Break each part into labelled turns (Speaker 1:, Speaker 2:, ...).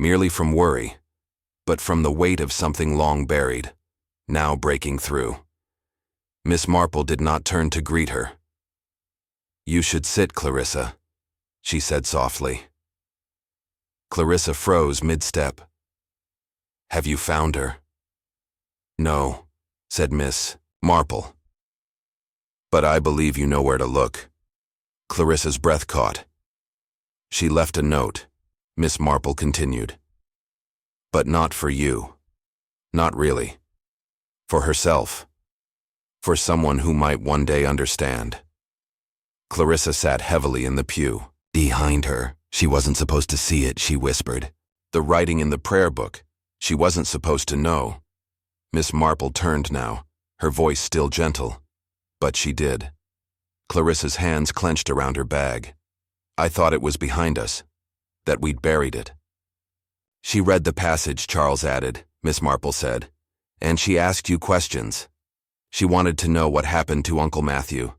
Speaker 1: merely from worry, but from the weight of something long buried, now breaking through. Miss Marple did not turn to greet her. "You should sit, Clarissa," she said softly. Clarissa froze mid-step. "Have you found her?" "No," said Miss Marple. "But I believe you know where to look." Clarissa's breath caught. "She left a note," Miss Marple continued. "But not for you. Not really. For herself. For someone who might one day understand." Clarissa sat heavily in the pew. Behind her. She wasn't supposed to see it, she whispered. The writing in the prayer book. She wasn't supposed to know. Miss Marple turned now, her voice still gentle. But she did. Clarissa's hands clenched around her bag. "I thought it was behind us, that we'd buried it." "She read the passage," Charles added, Miss Marple said, "and she asked you questions. She wanted to know what happened to Uncle Matthew,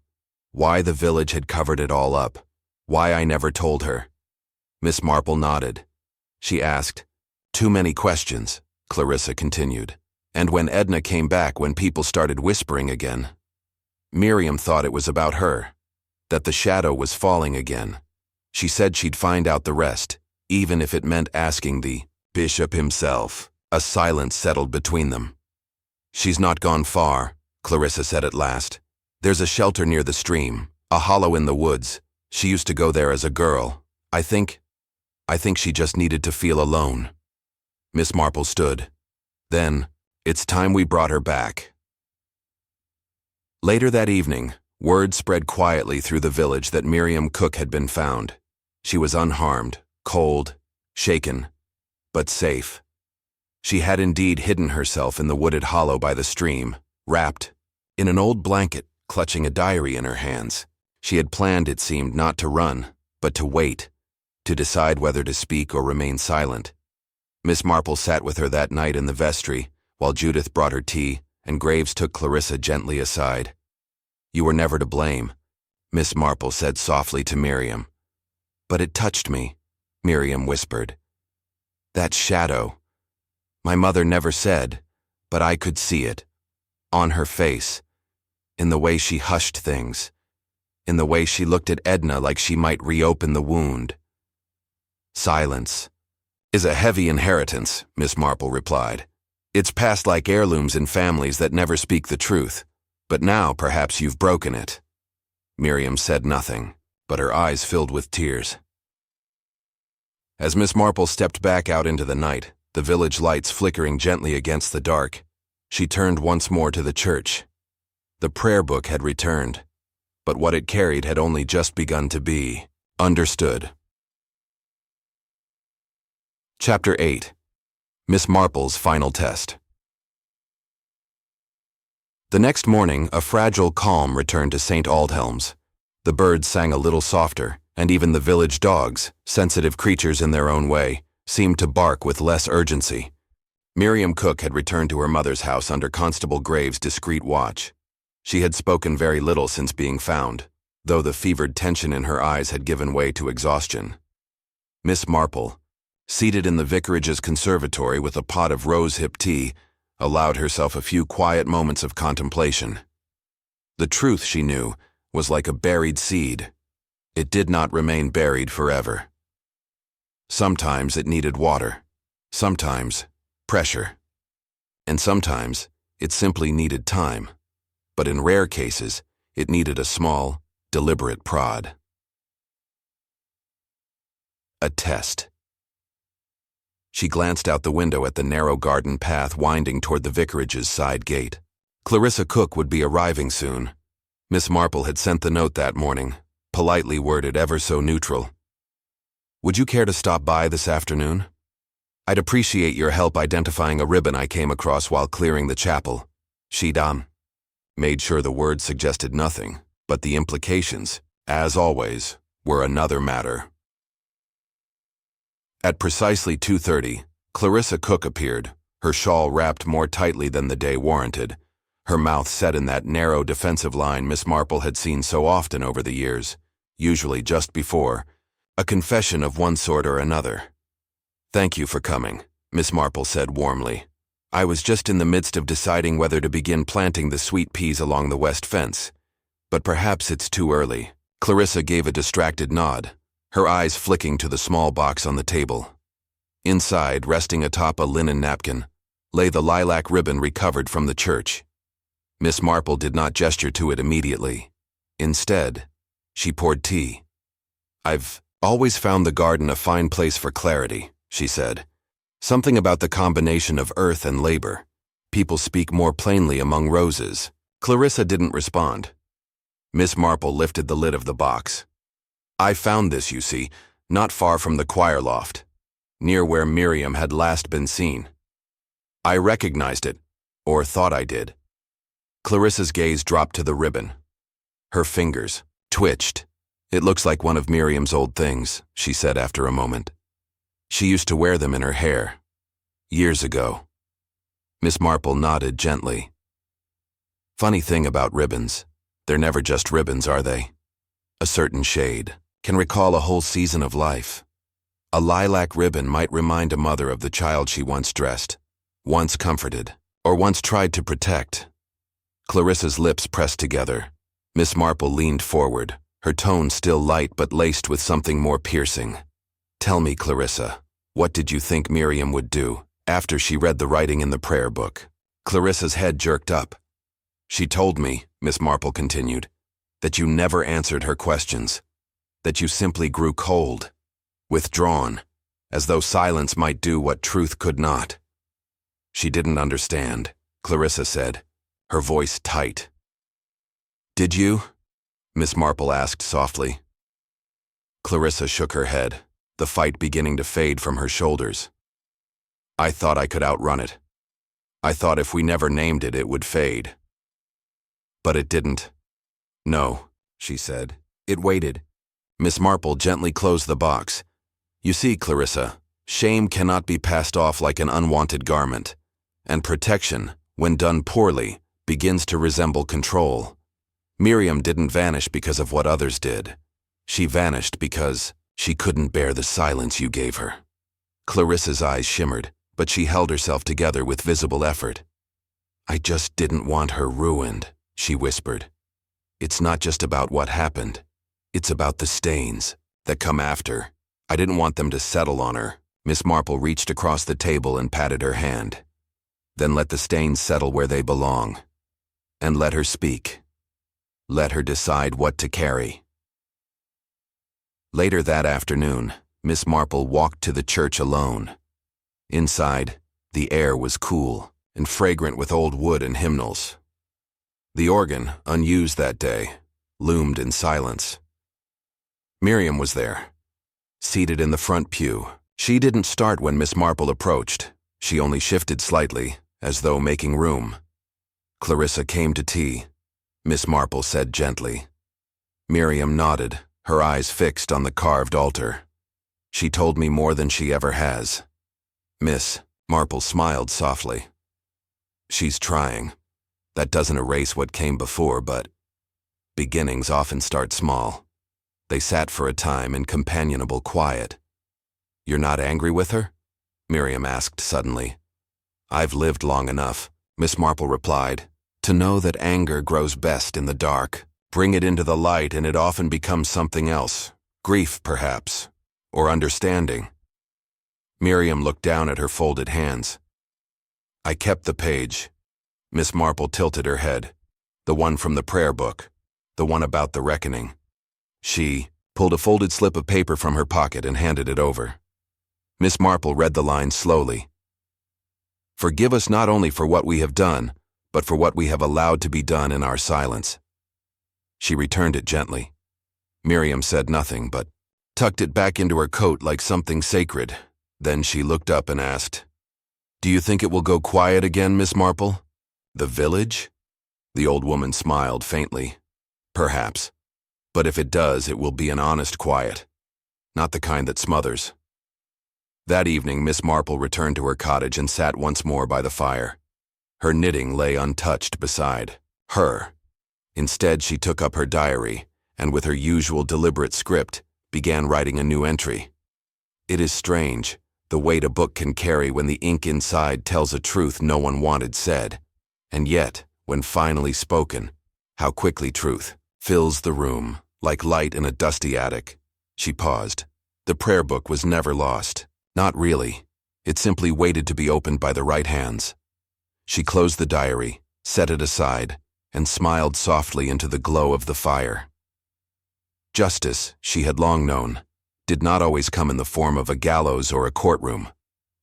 Speaker 1: why the village had covered it all up, why I never told her." Miss Marple nodded. She asked, "Too many questions," Clarissa continued. "And when Edna came back, when people started whispering again, Miriam thought it was about her, that the shadow was falling again. She said she'd find out the rest, even if it meant asking the bishop himself." A silence settled between them. "She's not gone far," Clarissa said at last. "There's a shelter near the stream, a hollow in the woods. She used to go there as a girl. I think she just needed to feel alone." Miss Marple stood. "Then, it's time we brought her back." Later that evening, word spread quietly through the village that Miriam Cook had been found. She was unharmed, cold, shaken, but safe. She had indeed hidden herself in the wooded hollow by the stream, wrapped in an old blanket, clutching a diary in her hands. She had planned, it seemed, not to run, but to wait, to decide whether to speak or remain silent. Miss Marple sat with her that night in the vestry, while Judith brought her tea, and Graves took Clarissa gently aside. "You were never to blame," Miss Marple said softly to Miriam. "But it touched me," Miriam whispered. "That shadow. My mother never said, but I could see it. On her face. In the way she hushed things. In the way she looked at Edna like she might reopen the wound." "Silence is a heavy inheritance," Miss Marple replied. "It's passed like heirlooms in families that never speak the truth. But now perhaps you've broken it." Miriam said nothing, but her eyes filled with tears. As Miss Marple stepped back out into the night, the village lights flickering gently against the dark, she turned once more to the church. The prayer book had returned, but what it carried had only just begun to be understood. Chapter 8. Miss Marple's Final Test. The next morning, a fragile calm returned to St. Aldhelm's. The birds sang a little softer, and even the village dogs, sensitive creatures in their own way, seemed to bark with less urgency. Miriam Cook had returned to her mother's house under Constable Graves' discreet watch. She had spoken very little since being found, though the fevered tension in her eyes had given way to exhaustion. Miss Marple, seated in the vicarage's conservatory with a pot of rosehip tea, allowed herself a few quiet moments of contemplation. The truth, she knew, was like a buried seed. It did not remain buried forever. Sometimes it needed water, sometimes pressure, and sometimes it simply needed time. But in rare cases, it needed a small, deliberate prod. A test. She glanced out the window at the narrow garden path winding toward the vicarage's side gate. Clarissa Cook would be arriving soon. Miss Marple had sent the note that morning, politely worded, ever so neutral. "Would you care to stop by this afternoon? I'd appreciate your help identifying a ribbon I came across while clearing the chapel." She'd made sure the words suggested nothing, but the implications, as always, were another matter. At precisely 2:30, Clarissa Cook appeared, her shawl wrapped more tightly than the day warranted, her mouth set in that narrow defensive line Miss Marple had seen so often over the years, usually just before, a confession of one sort or another. "Thank you for coming," Miss Marple said warmly. "I was just in the midst of deciding whether to begin planting the sweet peas along the west fence. But perhaps it's too early." Clarissa gave a distracted nod, her eyes flicking to the small box on the table. Inside, resting atop a linen napkin, lay the lilac ribbon recovered from the church. Miss Marple did not gesture to it immediately. Instead, she poured tea. "I've always found the garden a fine place for clarity," she said. "Something about the combination of earth and labor. People speak more plainly among roses." Clarissa didn't respond. Miss Marple lifted the lid of the box. "I found this, you see, not far from the choir loft, near where Miriam had last been seen. I recognized it, or thought I did." Clarissa's gaze dropped to the ribbon. Her fingers twitched. "It looks like one of Miriam's old things," she said after a moment. "She used to wear them in her hair. Years ago." Miss Marple nodded gently. "Funny thing about ribbons. They're never just ribbons, are they? A certain shade can recall a whole season of life. A lilac ribbon might remind a mother of the child she once dressed, once comforted, or once tried to protect." Clarissa's lips pressed together. Miss Marple leaned forward, her tone still light but laced with something more piercing. "Tell me, Clarissa, what did you think Miriam would do after she read the writing in the prayer book?" Clarissa's head jerked up. "She told me," Miss Marple continued, "that you never answered her questions, that you simply grew cold, withdrawn, as though silence might do what truth could not." "She didn't understand," Clarissa said, her voice tight. "Did you?" Miss Marple asked softly. Clarissa shook her head, the fight beginning to fade from her shoulders. "I thought I could outrun it. I thought if we never named it, it would fade. But it didn't." "No," she said. "It waited." Miss Marple gently closed the box. "You see, Clarissa, shame cannot be passed off like an unwanted garment, and protection, when done poorly, begins to resemble control. Miriam didn't vanish because of what others did. She vanished because she couldn't bear the silence you gave her." Clarissa's eyes shimmered, but she held herself together with visible effort. "I just didn't want her ruined," she whispered. "It's not just about what happened. It's about the stains that come after. I didn't want them to settle on her." Miss Marple reached across the table and patted her hand. "Then let the stains settle where they belong. And let her speak. Let her decide what to carry." Later that afternoon, Miss Marple walked to the church alone. Inside, the air was cool and fragrant with old wood and hymnals. The organ, unused that day, loomed in silence. Miriam was there, seated in the front pew. She didn't start when Miss Marple approached. She only shifted slightly, as though making room. "Clarissa came to tea," Miss Marple said gently. Miriam nodded, her eyes fixed on the carved altar. "She told me more than she ever has." Miss Marple smiled softly. "She's trying. That doesn't erase what came before, but beginnings often start small." They sat for a time in companionable quiet. "You're not angry with her?" Miriam asked suddenly. "I've lived long enough," Miss Marple replied, "to know that anger grows best in the dark. Bring it into the light and it often becomes something else. Grief, perhaps, or understanding." Miriam looked down at her folded hands. "I kept the page." Miss Marple tilted her head. "The one from the prayer book. The one about the reckoning." She pulled a folded slip of paper from her pocket and handed it over. Miss Marple read the lines slowly. "Forgive us not only for what we have done, but for what we have allowed to be done in our silence." She returned it gently. Miriam said nothing, but tucked it back into her coat like something sacred. Then she looked up and asked, "Do you think it will go quiet again, Miss Marple? The village?" The old woman smiled faintly. "Perhaps. But if it does, it will be an honest quiet, not the kind that smothers." That evening, Miss Marple returned to her cottage and sat once more by the fire. Her knitting lay untouched beside her. Instead, she took up her diary, and with her usual deliberate script, began writing a new entry. "It is strange, the weight a book can carry when the ink inside tells a truth no one wanted said. And yet, when finally spoken, how quickly truth fills the room, like light in a dusty attic. She paused. The prayer book was never lost. Not really. It simply waited to be opened by the right hands. She closed the diary, set it aside, and smiled softly into the glow of the fire. Justice, she had long known, did not always come in the form of a gallows or a courtroom.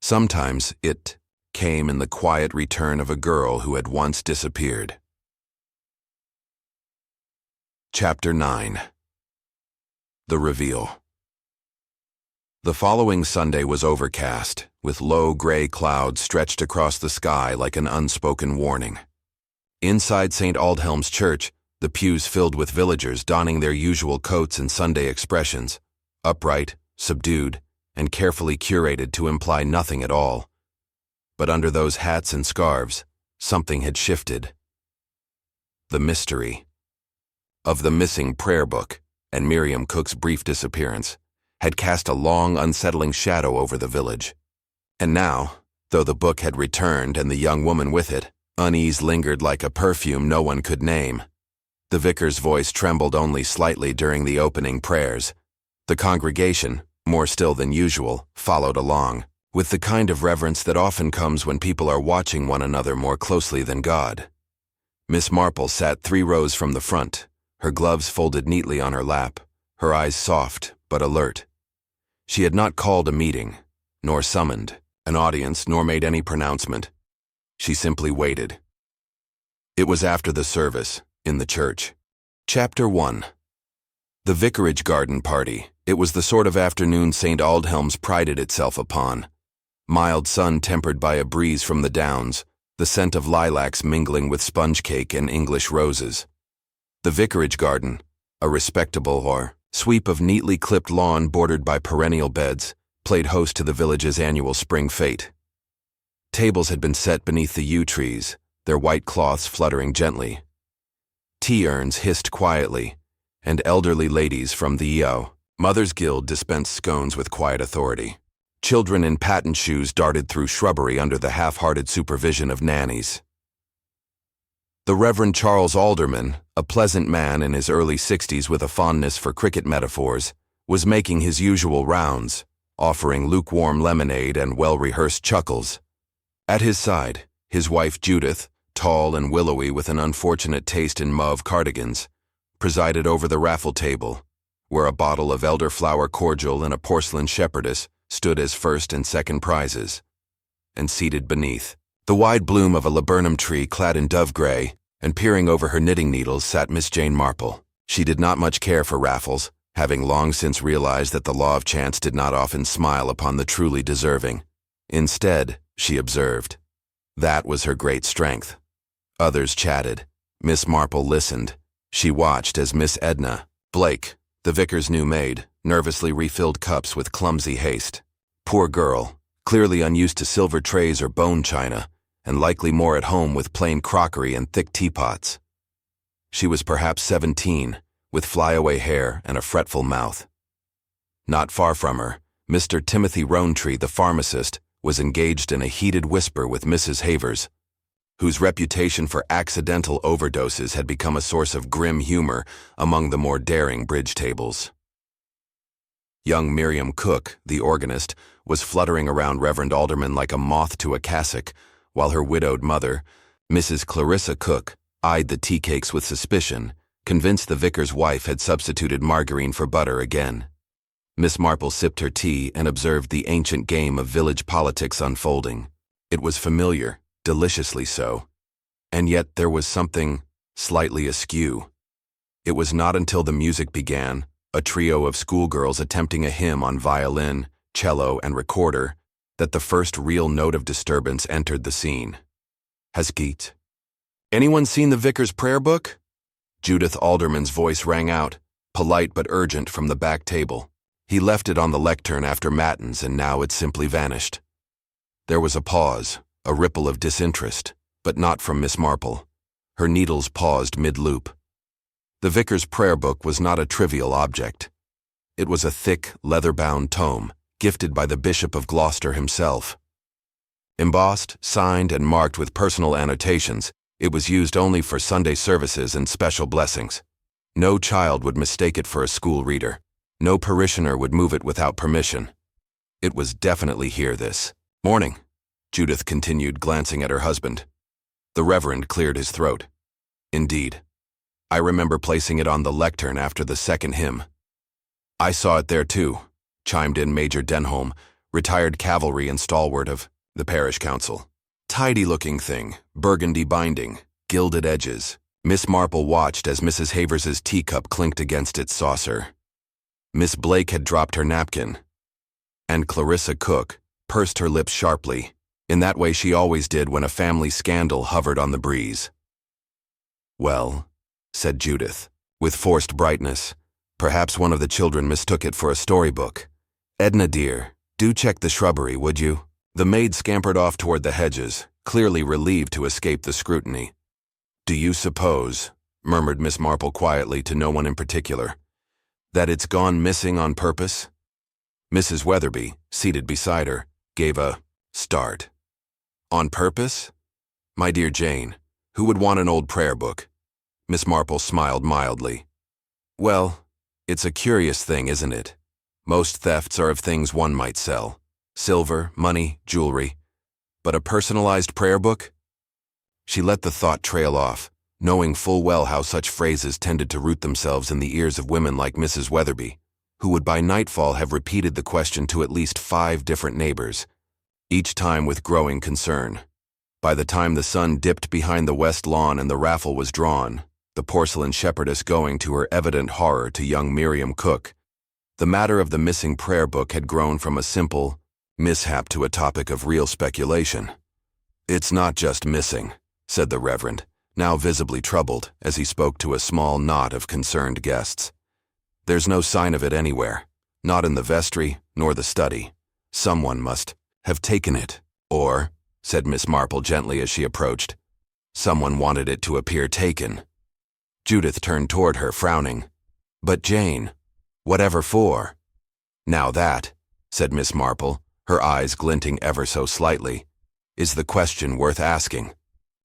Speaker 1: Sometimes it came in the quiet return of a girl who had once disappeared. Chapter 9. The Reveal. The following Sunday was overcast, with low gray clouds stretched across the sky like an unspoken warning. Inside St. Aldhelm's Church, the pews filled with villagers donning their usual coats and Sunday expressions, upright, subdued, and carefully curated to imply nothing at all. But under those hats and scarves, something had shifted. The mystery of the missing prayer book and Miriam Cook's brief disappearance had cast a long, unsettling shadow over the village. And now, though the book had returned and the young woman with it, unease lingered like a perfume no one could name. The vicar's voice trembled only slightly during the opening prayers. The congregation, more still than usual, followed along, with the kind of reverence that often comes when people are watching one another more closely than God. Miss Marple sat 3 rows from the front, her gloves folded neatly on her lap, her eyes soft but alert. She had not called a meeting, nor summoned an audience, nor made any pronouncement. She simply waited. It was after the service, in the church. Chapter 1. The vicarage garden party. It was the sort of afternoon St. Aldhelm's prided itself upon. Mild sun tempered by a breeze from the downs, the scent of lilacs mingling with sponge cake and English roses. The vicarage garden, a respectable sweep of neatly clipped lawn bordered by perennial beds, played host to the village's annual spring fete. Tables had been set beneath the yew trees, their white cloths fluttering gently. Tea urns hissed quietly, and elderly ladies from the Mothers' Guild dispensed scones with quiet authority. Children in patent shoes darted through shrubbery under the half-hearted supervision of nannies. The Reverend Charles Alderman, a pleasant man in his early 60s with a fondness for cricket metaphors, was making his usual rounds, offering lukewarm lemonade and well-rehearsed chuckles. At his side, his wife Judith, tall and willowy with an unfortunate taste in mauve cardigans, presided over the raffle table, where a bottle of elderflower cordial and a porcelain shepherdess stood as first and second prizes. And seated beneath, the wide bloom of a laburnum tree clad in dove gray, and peering over her knitting needles sat Miss Jane Marple. She did not much care for raffles, having long since realized that the law of chance did not often smile upon the truly deserving. Instead, she observed, that was her great strength. Others chatted. Miss Marple listened. She watched as Miss Edna Blake, the vicar's new maid, nervously refilled cups with clumsy haste. Poor girl, clearly unused to silver trays or bone china, and likely more at home with plain crockery and thick teapots. She was perhaps 17, with flyaway hair and a fretful mouth. Not far from her, Mr. Timothy Rowntree, the pharmacist, was engaged in a heated whisper with Mrs. Havers, whose reputation for accidental overdoses had become a source of grim humor among the more daring bridge tables. Young Miriam Cook, the organist, was fluttering around Reverend Alderman like a moth to a cassock, while her widowed mother, Mrs. Clarissa Cook, eyed the tea cakes with suspicion, convinced the vicar's wife had substituted margarine for butter again. Miss Marple sipped her tea and observed the ancient game of village politics unfolding. It was familiar, deliciously so. And yet there was something slightly askew. It was not until the music began, a trio of schoolgirls attempting a hymn on violin, cello, and recorder, that the first real note of disturbance entered the scene. Hasgeet. Anyone seen the vicar's prayer book? Judith Alderman's voice rang out, polite but urgent from the back table. He left it on the lectern after matins, and now it simply vanished. There was a pause, a ripple of disinterest, but not from Miss Marple. Her needles paused mid-loop. The vicar's prayer book was not a trivial object. It was a thick, leather-bound tome, gifted by the Bishop of Gloucester himself. Embossed, signed, and marked with personal annotations, it was used only for Sunday services and special blessings. No child would mistake it for a school reader. No parishioner would move it without permission. It was definitely here this morning, Judith continued, glancing at her husband. The Reverend cleared his throat. Indeed. I remember placing it on the lectern after the second hymn. I saw it there too, chimed in Major Denholm, retired cavalry and stalwart of the parish council. Tidy-looking thing, burgundy binding, gilded edges. Miss Marple watched as Mrs. Havers's teacup clinked against its saucer. Miss Blake had dropped her napkin, and Clarissa Cook pursed her lips sharply, in that way she always did when a family scandal hovered on the breeze. Well, said Judith, with forced brightness, perhaps one of the children mistook it for a storybook. Edna dear, do check the shrubbery, would you? The maid scampered off toward the hedges, clearly relieved to escape the scrutiny. Do you suppose, murmured Miss Marple quietly to no one in particular, that it's gone missing on purpose? Mrs. Weatherby, seated beside her, gave a start. On purpose? My dear Jane, who would want an old prayer book? Miss Marple smiled mildly. Well, it's a curious thing, isn't it? Most thefts are of things one might sell. Silver, money, jewelry. But a personalized prayer book? She let the thought trail off, knowing full well how such phrases tended to root themselves in the ears of women like Mrs. Weatherby, who would by nightfall have repeated the question to at least 5 different neighbors, each time with growing concern. By the time the sun dipped behind the west lawn and the raffle was drawn, the porcelain shepherdess going to her evident horror to young Miriam Cook, the matter of the missing prayer book had grown from a simple mishap to a topic of real speculation. It's not just missing, said the Reverend, now visibly troubled as he spoke to a small knot of concerned guests. There's no sign of it anywhere, not in the vestry nor the study. Someone must have taken it, or, said Miss Marple gently as she approached, someone wanted it to appear taken. Judith turned toward her, frowning. But Jane, whatever for? Now that, said Miss Marple, her eyes glinting ever so slightly, is the question worth asking.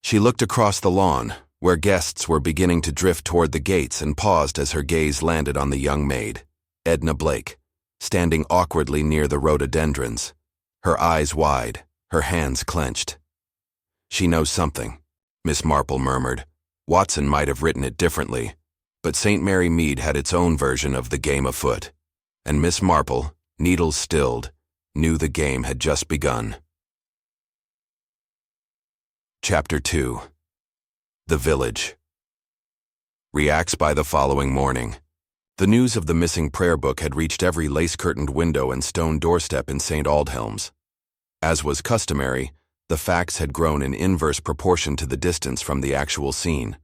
Speaker 1: She looked across the lawn, where guests were beginning to drift toward the gates, and paused as her gaze landed on the young maid, Edna Blake, standing awkwardly near the rhododendrons, her eyes wide, her hands clenched. She knows something, Miss Marple murmured. Watson might have written it differently, but St. Mary Mead had its own version of the game afoot, and Miss Marple, needles stilled, knew the game had just begun. Chapter 2. The Village. Reacts by the following morning. The news of the missing prayer book had reached every lace-curtained window and stone doorstep in St. Aldhelm's. As was customary, the facts had grown in inverse proportion to the distance from the actual scene.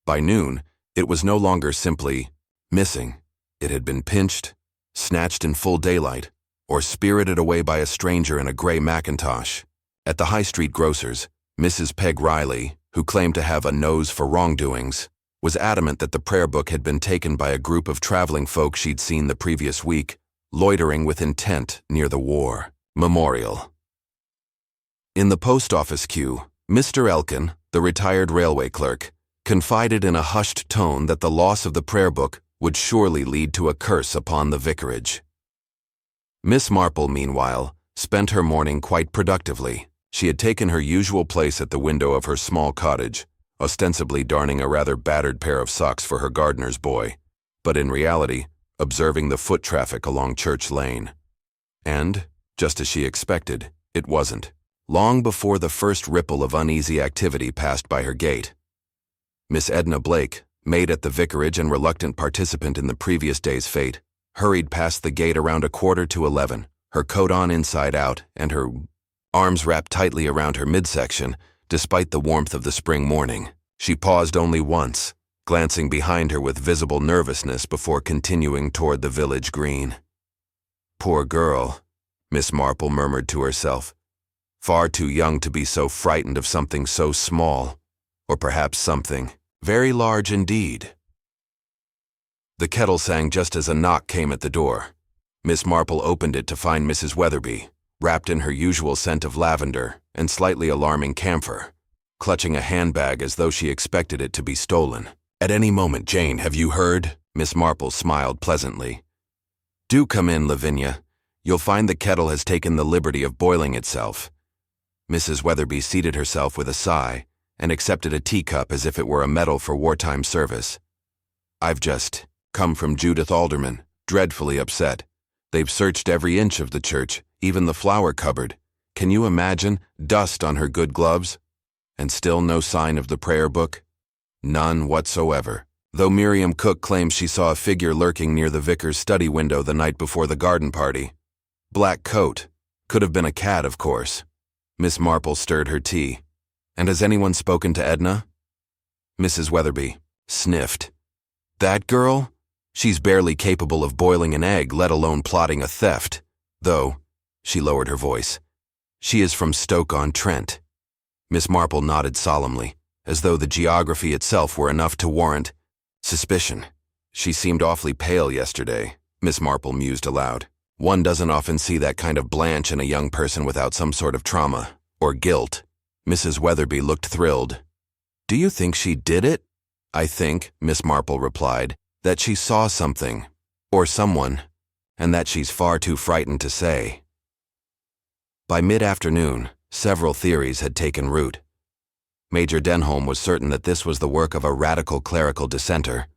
Speaker 1: By noon, it was no longer simply missing. It had been pinched, snatched in full daylight, or spirited away by a stranger in a gray mackintosh. At the High Street grocer's, Mrs. Peg Riley, who claimed to have a nose for wrongdoings, was adamant that the prayer book had been taken by a group of traveling folk she'd seen the previous week, loitering with intent near the war memorial. In the post office queue, Mr. Elkin, the retired railway clerk, confided in a hushed tone that the loss of the prayer book would surely lead to a curse upon the vicarage. Miss Marple, meanwhile, spent her morning quite productively. She had taken her usual place at the window of her small cottage, ostensibly darning a rather battered pair of socks for her gardener's boy, but in reality, observing the foot traffic along Church Lane. And, just as she expected, it wasn't. Long before the first ripple of uneasy activity passed by her gate, Miss Edna Blake, maid at the vicarage and reluctant participant in the previous day's fete, hurried past the gate around 11:15, her coat on inside out and her arms wrapped tightly around her midsection, despite the warmth of the spring morning. She paused only once, glancing behind her with visible nervousness before continuing toward the village green. Poor girl, Miss Marple murmured to herself. Far too young to be so frightened of something so small, or perhaps something very large indeed. The kettle sang just as a knock came at the door. Miss Marple opened it to find Mrs. Weatherby, wrapped in her usual scent of lavender and slightly alarming camphor, clutching a handbag as though she expected it to be stolen. "At any moment, Jane, have you heard?" Miss Marple smiled pleasantly. "Do come in, Lavinia. You'll find the kettle has taken the liberty of boiling itself." Mrs. Weatherby seated herself with a sigh and accepted a teacup as if it were a medal for wartime service. "I've just come from Judith Alderman, dreadfully upset. They've searched every inch of the church, even the flower cupboard. Can you imagine? Dust on her good gloves. And still no sign of the prayer book? None whatsoever. Though Miriam Cook claims she saw a figure lurking near the vicar's study window the night before the garden party. Black coat. Could have been a cat, of course." Miss Marple stirred her tea. "And has anyone spoken to Edna?" Mrs. Weatherby sniffed. "That girl? She's barely capable of boiling an egg, let alone plotting a theft. Though," she lowered her voice, "she is from Stoke-on-Trent." Miss Marple nodded solemnly, as though the geography itself were enough to warrant suspicion. "She seemed awfully pale yesterday," Miss Marple mused aloud. "One doesn't often see that kind of blanch in a young person without some sort of trauma or guilt." Mrs. Weatherby looked thrilled. "Do you think she did it?" "I think," Miss Marple replied, "that she saw something, or someone, and that she's far too frightened to say." By mid-afternoon, several theories had taken root. Major Denholm was certain that this was the work of a radical clerical dissenter,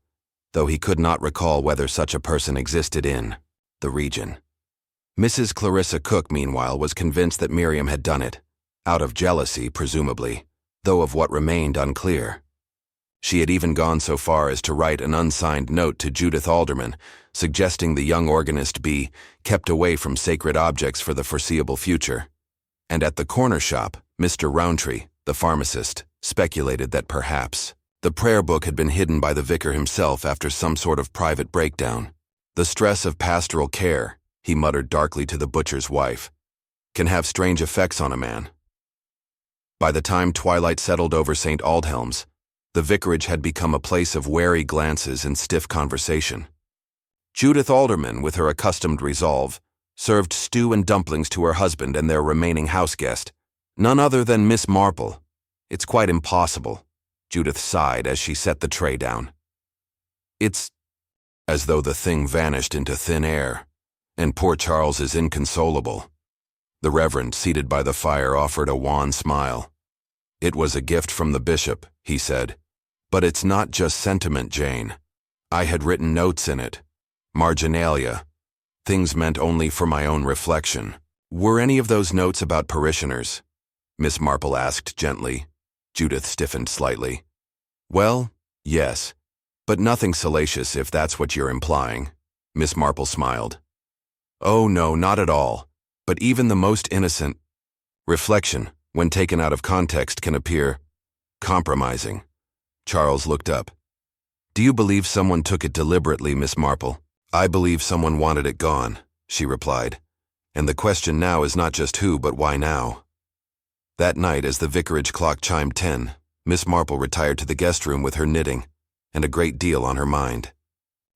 Speaker 1: though he could not recall whether such a person existed in the region. Mrs. Clarissa Cook, meanwhile, was convinced that Miriam had done it, out of jealousy, presumably, though of what remained unclear. She had even gone so far as to write an unsigned note to Judith Alderman, suggesting the young organist be kept away from sacred objects for the foreseeable future. And at the corner shop, Mr. Rowntree, the pharmacist, speculated that perhaps the prayer book had been hidden by the vicar himself after some sort of private breakdown. "The stress of pastoral care," he muttered darkly to the butcher's wife, "can have strange effects on a man." By the time twilight settled over St. Aldhelm's, the vicarage had become a place of wary glances and stiff conversation. Judith Alderman, with her accustomed resolve, served stew and dumplings to her husband and their remaining house guest, none other than Miss Marple. "It's quite impossible," Judith sighed as she set the tray down. "It's as though the thing vanished into thin air, and poor Charles is inconsolable." The Reverend, seated by the fire, offered a wan smile. "It was a gift from the bishop," he said. "But it's not just sentiment, Jane. I had written notes in it. Marginalia. Things meant only for my own reflection." "Were any of those notes about parishioners?" Miss Marple asked gently. Judith stiffened slightly. "Well, yes. But nothing salacious, if that's what you're implying." Miss Marple smiled. "Oh, no, not at all. But even the most innocent reflection, when taken out of context, can appear compromising." Charles looked up. "Do you believe someone took it deliberately, Miss Marple?" "I believe someone wanted it gone," she replied. "And the question now is not just who, but why now." That night, as the vicarage clock chimed 10, Miss Marple retired to the guest room with her knitting, and a great deal on her mind.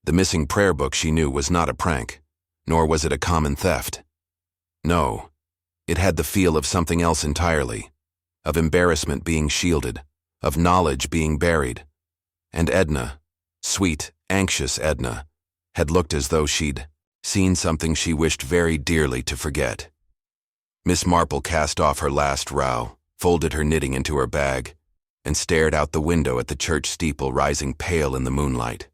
Speaker 1: The missing prayer book, she knew, was not a prank, nor was it a common theft. No, it had the feel of something else entirely, of embarrassment being shielded, of knowledge being buried. And Edna, sweet, anxious Edna, had looked as though she'd seen something she wished very dearly to forget. Miss Marple cast off her last row, folded her knitting into her bag, and stared out the window at the church steeple rising pale in the moonlight.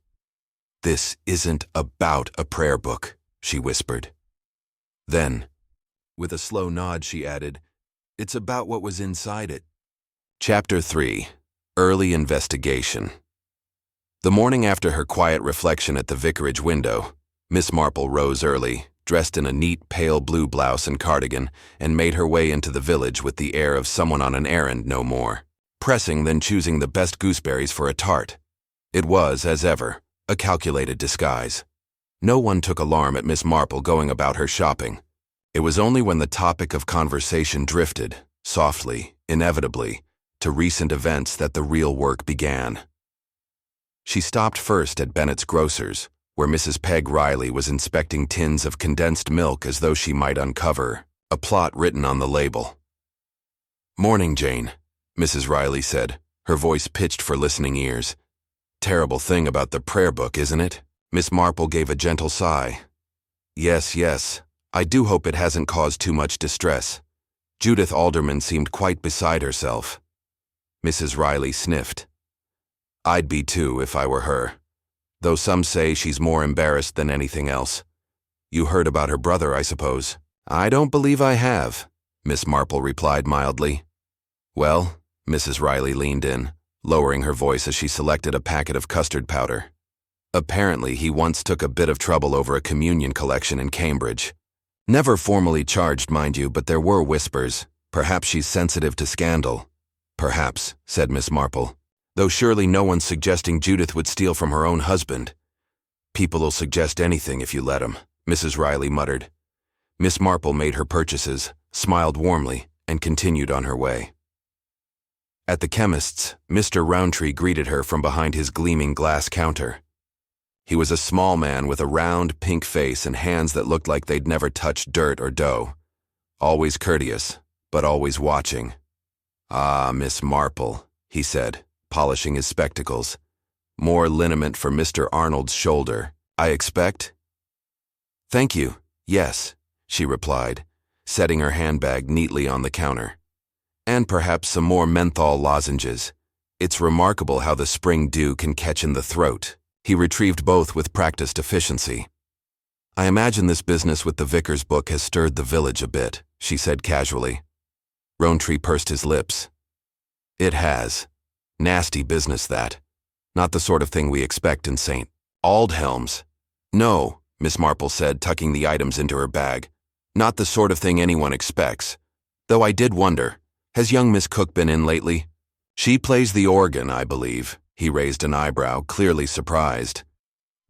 Speaker 1: "This isn't about a prayer book," she whispered. Then, with a slow nod, she added, "It's about what was inside it." Chapter 3. Early Investigation. The morning after her quiet reflection at the vicarage window, Miss Marple rose early, dressed in a neat pale blue blouse and cardigan, and made her way into the village with the air of someone on an errand, no more, pressing than choosing the best gooseberries for a tart. It was, as ever, a calculated disguise. No one took alarm at Miss Marple going about her shopping. It was only when the topic of conversation drifted, softly, inevitably, to recent events that the real work began. She stopped first at Bennett's grocer's, where Mrs. Peg Riley was inspecting tins of condensed milk as though she might uncover a plot written on the label. "Morning, Jane," Mrs. Riley said, her voice pitched for listening ears. "Terrible thing about the prayer book, isn't it?" Miss Marple gave a gentle sigh. Yes. I do hope it hasn't caused too much distress." Judith Alderman seemed quite beside herself. Mrs. Riley sniffed. "I'd be too if I were her. Though some say she's more embarrassed than anything else. You heard about her brother, I suppose?" "I don't believe I have," Miss Marple replied mildly. "Well," Mrs. Riley leaned in, lowering her voice as she selected a packet of custard powder. "Apparently he once took a bit of trouble over a communion collection in Cambridge. Never formally charged, mind you, but there were whispers. Perhaps she's sensitive to scandal." "Perhaps," said Miss Marple. "Though surely no one's suggesting Judith would steal from her own husband." "People'll suggest anything if you let 'em," Mrs. Riley muttered. Miss Marple made her purchases, smiled warmly, and continued on her way. At the chemist's, Mr. Roundtree greeted her from behind his gleaming glass counter. He was a small man with a round, pink face and hands that looked like they'd never touched dirt or dough. Always courteous, but always watching. "Ah, Miss Marple," he said, polishing his spectacles. "More liniment for Mr. Arnold's shoulder, I expect?" "Thank you, yes," she replied, setting her handbag neatly on the counter. "And perhaps some more menthol lozenges. It's remarkable how the spring dew can catch in the throat." He retrieved both with practiced efficiency. "I imagine this business with the vicar's book has stirred the village a bit," she said casually. Rowntree pursed his lips. "It has. Nasty business, that. Not the sort of thing we expect in St. Aldhelm's." "No," Miss Marple said, tucking the items into her bag. "Not the sort of thing anyone expects. Though I did wonder, has young Miss Cook been in lately?" "She plays the organ, I believe." He raised an eyebrow, clearly surprised.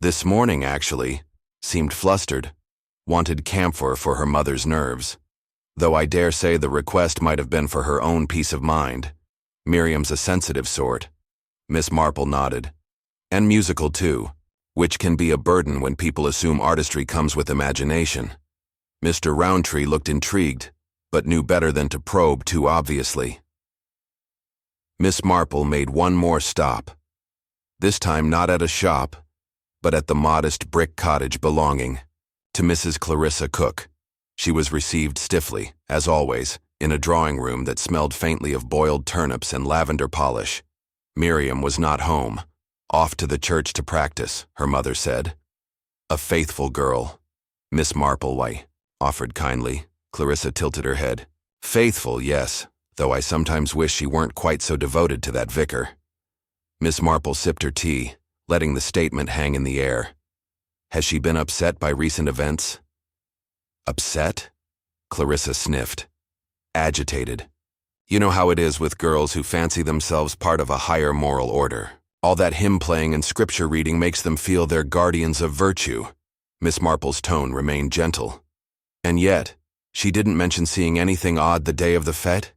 Speaker 1: "This morning, actually. Seemed flustered. Wanted camphor for her mother's nerves. Though I dare say the request might have been for her own peace of mind. Miriam's a sensitive sort." Miss Marple nodded. "And musical, too, which can be a burden when people assume artistry comes with imagination." Mr. Roundtree looked intrigued, but knew better than to probe too obviously. Miss Marple made one more stop. This time not at a shop, but at the modest brick cottage belonging to Mrs. Clarissa Cook. She was received stiffly, as always, in a drawing room that smelled faintly of boiled turnips and lavender polish. Miriam was not home. Off to the church to practice, her mother said. "A faithful girl." Miss Marple offered kindly. Clarissa tilted her head. "Faithful, yes, though I sometimes wish she weren't quite so devoted to that vicar." Miss Marple sipped her tea, letting the statement hang in the air. "Has she been upset by recent events?" "Upset?" Clarissa sniffed. "Agitated. You know how it is with girls who fancy themselves part of a higher moral order. All that hymn-playing and scripture-reading makes them feel they're guardians of virtue." Miss Marple's tone remained gentle. "And yet, she didn't mention seeing anything odd the day of the fete?"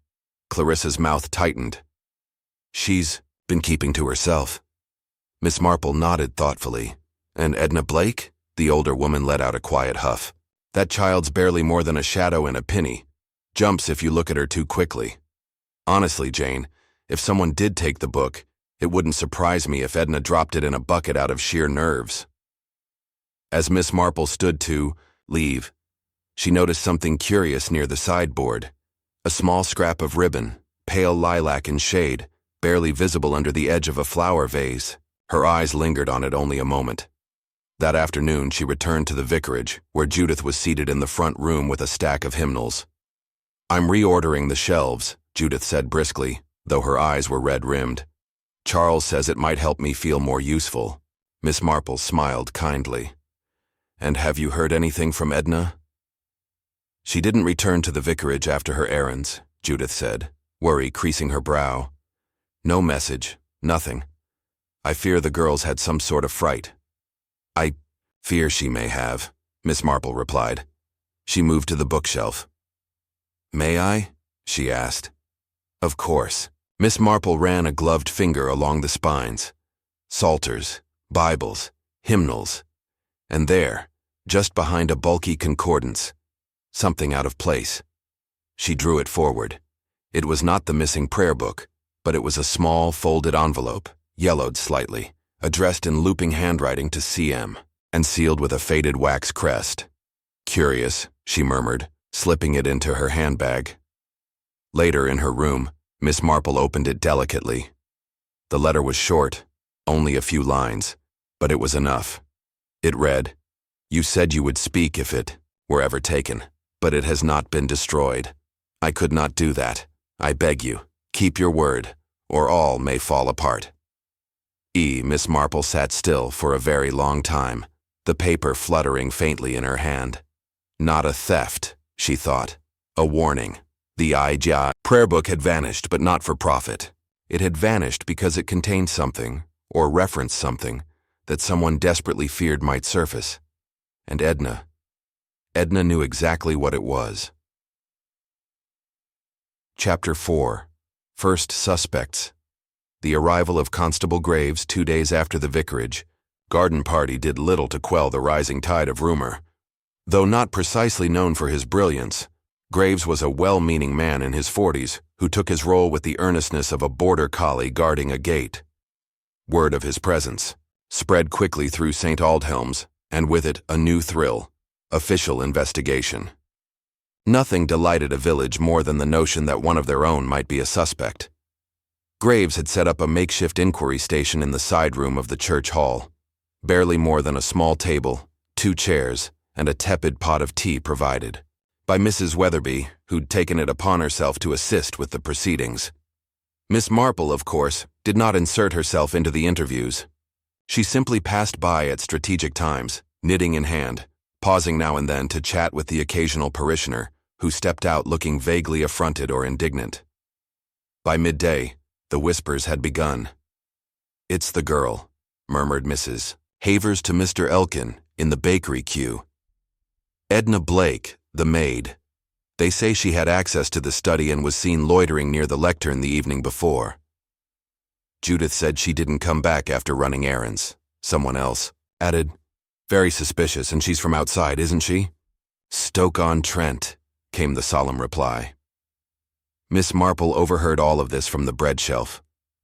Speaker 1: Clarissa's mouth tightened. "She's been keeping to herself." Miss Marple nodded thoughtfully. "And Edna Blake?" The older woman let out a quiet huff. "That child's barely more than a shadow in a penny. Jumps if you look at her too quickly. Honestly, Jane, if someone did take the book, it wouldn't surprise me if Edna dropped it in a bucket out of sheer nerves." As Miss Marple stood to leave, she noticed something curious near the sideboard. A small scrap of ribbon, pale lilac in shade, barely visible under the edge of a flower vase. Her eyes lingered on it only a moment. That afternoon she returned to the vicarage, where Judith was seated in the front room with a stack of hymnals. "I'm reordering the shelves," Judith said briskly, though her eyes were red-rimmed. "Charles says it might help me feel more useful." Miss Marple smiled kindly. "And have you heard anything from Edna?" "She didn't return to the vicarage after her errands," Judith said, worry creasing her brow. "No message, nothing. I fear the girls had some sort of fright." "I fear she may have," Miss Marple replied. She moved to the bookshelf. "May I?" she asked. "Of course." Miss Marple ran a gloved finger along the spines. Psalters, Bibles, hymnals. And there, just behind a bulky concordance, something out of place. She drew it forward. It was not the missing prayer book, but it was a small, folded envelope, yellowed slightly, addressed in looping handwriting to CM, and sealed with a faded wax crest. "Curious," she murmured, slipping it into her handbag. Later in her room, Miss Marple opened it delicately. The letter was short, only a few lines, but it was enough. It read, "You said you would speak if it were ever taken, but it has not been destroyed. I could not do that. I beg you, keep your word, or all may fall apart." Miss Marple sat still for a very long time, the paper fluttering faintly in her hand. Not a theft, she thought. A warning. The IJA prayer book had vanished, but not for profit. It had vanished because it contained something, or referenced something, that someone desperately feared might surface. And Edna knew exactly what it was. Chapter 4. First Suspects. The arrival of Constable Graves 2 days after the vicarage garden party did little to quell the rising tide of rumor. Though not precisely known for his brilliance, Graves was a well-meaning man in his 40s who took his role with the earnestness of a border collie guarding a gate. Word of his presence spread quickly through St. Aldhelm's, and with it a new thrill: official investigation. Nothing delighted a village more than the notion that one of their own might be a suspect. Graves had set up a makeshift inquiry station in the side room of the church hall. Barely more than a small table, 2 chairs, and a tepid pot of tea provided by Mrs. Weatherby, who'd taken it upon herself to assist with the proceedings. Miss Marple, of course, did not insert herself into the interviews. She simply passed by at strategic times, knitting in hand, pausing now and then to chat with the occasional parishioner, who stepped out looking vaguely affronted or indignant. By midday, the whispers had begun. "It's the girl," murmured Mrs. Havers to Mr. Elkin in the bakery queue. "Edna Blake, the maid. They say she had access to the study and was seen loitering near the lectern the evening before." Judith said she didn't come back after running errands. Someone else added, "Very suspicious, and she's from outside, isn't she?" "Stoke-on-Trent," came the solemn reply. Miss Marple overheard all of this from the bread shelf,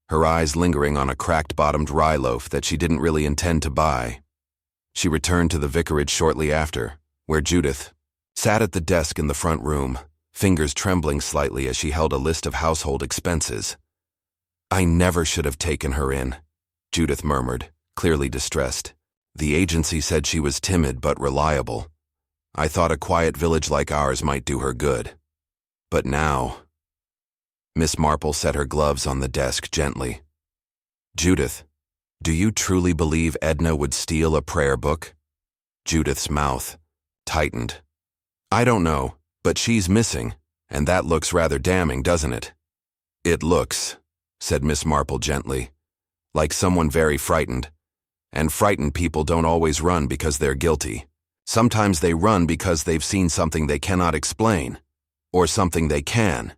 Speaker 1: her eyes lingering on a cracked-bottomed rye loaf that she didn't really intend to buy. She returned to the vicarage shortly after, where Judith sat at the desk in the front room, fingers trembling slightly as she held a list of household expenses. "I never should have taken her in," Judith murmured, clearly distressed. "The agency said she was timid but reliable. I thought a quiet village like ours might do her good. But now—" Miss Marple set her gloves on the desk gently. "Judith, do you truly believe Edna would steal a prayer book?" Judith's mouth tightened. "I don't know, but she's missing, and that looks rather damning, doesn't it?" "It looks," said Miss Marple gently, "like someone very frightened. And frightened people don't always run because they're guilty. Sometimes they run because they've seen something they cannot explain, or something they can."